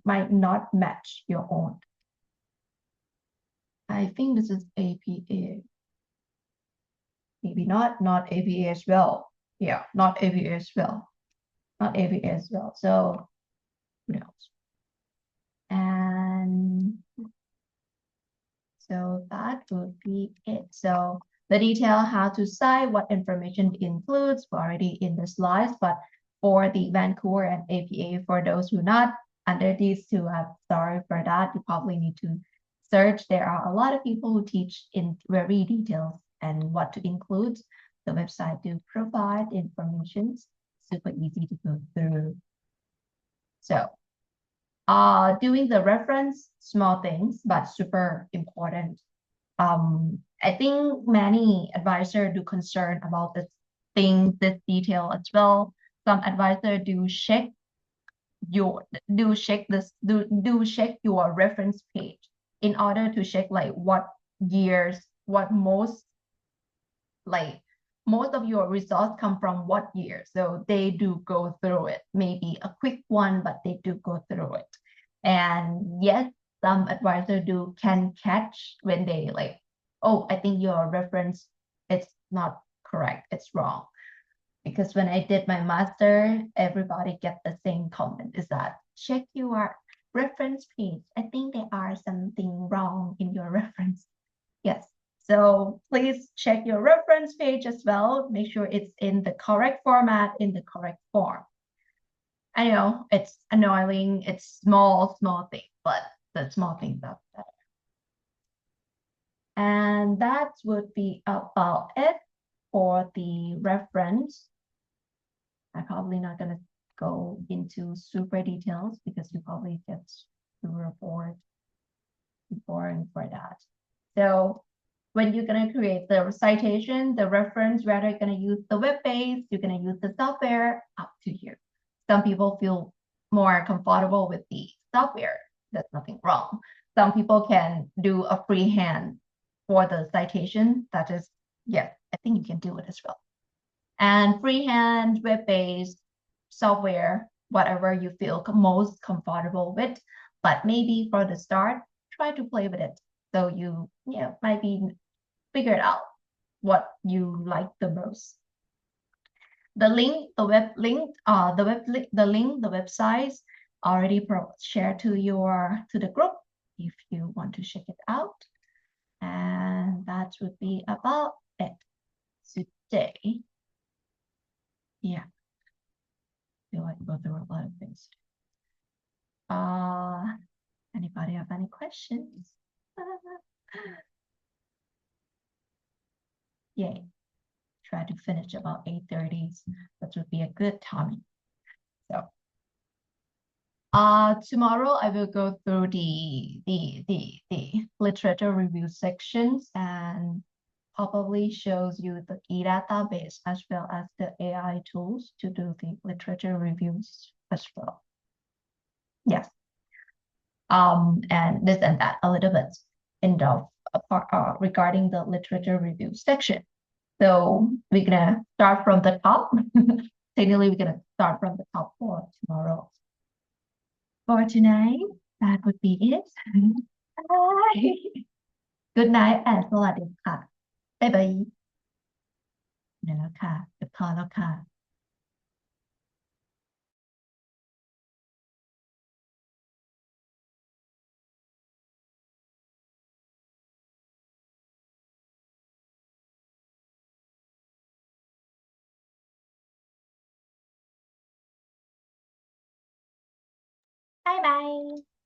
might not match your own. I think this is APA. Maybe not APA as well. Yeah, not APA as well. Not APA as well. So what else? And so that would be it. So the detail how to cite, what information it includes, already in the slides, but for the Vancouver and APA, for those who not under these two, I'm sorry for that. You probably need to search. There are a lot of people who teach in very details and what to include. The website do provide information, super easy to go through. So doing the reference, small things, but super important. I think many advisors do concern about this detail as well. Some advisors do check your reference page in order to check like what years, most of your results come from what year. So they do go through it, maybe a quick one, but they do go through it. And yes, some advisors can catch when they like, oh, I think your reference, it's not correct, it's wrong. Because when I did my master, everybody get the same comment, is that check your reference page. I think there are something wrong in your reference. Yes. So please check your reference page as well. Make sure it's in the correct format, in the correct form. I know it's annoying. It's small thing, but the small things are better. And that would be about it for the reference. I'm probably not going to go into super details because you probably get super boring for that. So when you're going to create the citation, the reference, whether you're going to use the web base, you're going to use the software, up to you. Some people feel more comfortable with the software. There's nothing wrong. Some people can do a freehand for the citation. That is, yes, I think you can do it as well. And freehand, web-based software, whatever you feel most comfortable with. But maybe for the start, try to play with it. So you might be figured out what you like the most. The link, the website already shared to the group if you want to check it out. And that would be about it today. Yeah. I feel like go through a lot of things. Anybody have any questions? Yay. Try to finish about 8:30. That would be a good time. So tomorrow I will go through the literature review sections and probably shows you the e-database as well as the AI tools to do the literature reviews as well. Yes. And this and that a little bit in the regarding the literature review section. So we're gonna start from the top. Technically, we're gonna start from the top for tomorrow. For tonight, that would be it. Bye. Good night and สวัสดีค่ะ บ๊ายบายเดี๋ยวแล้วค่ะเดี๋ยวพอแล้วค่ะบ๊ายบาย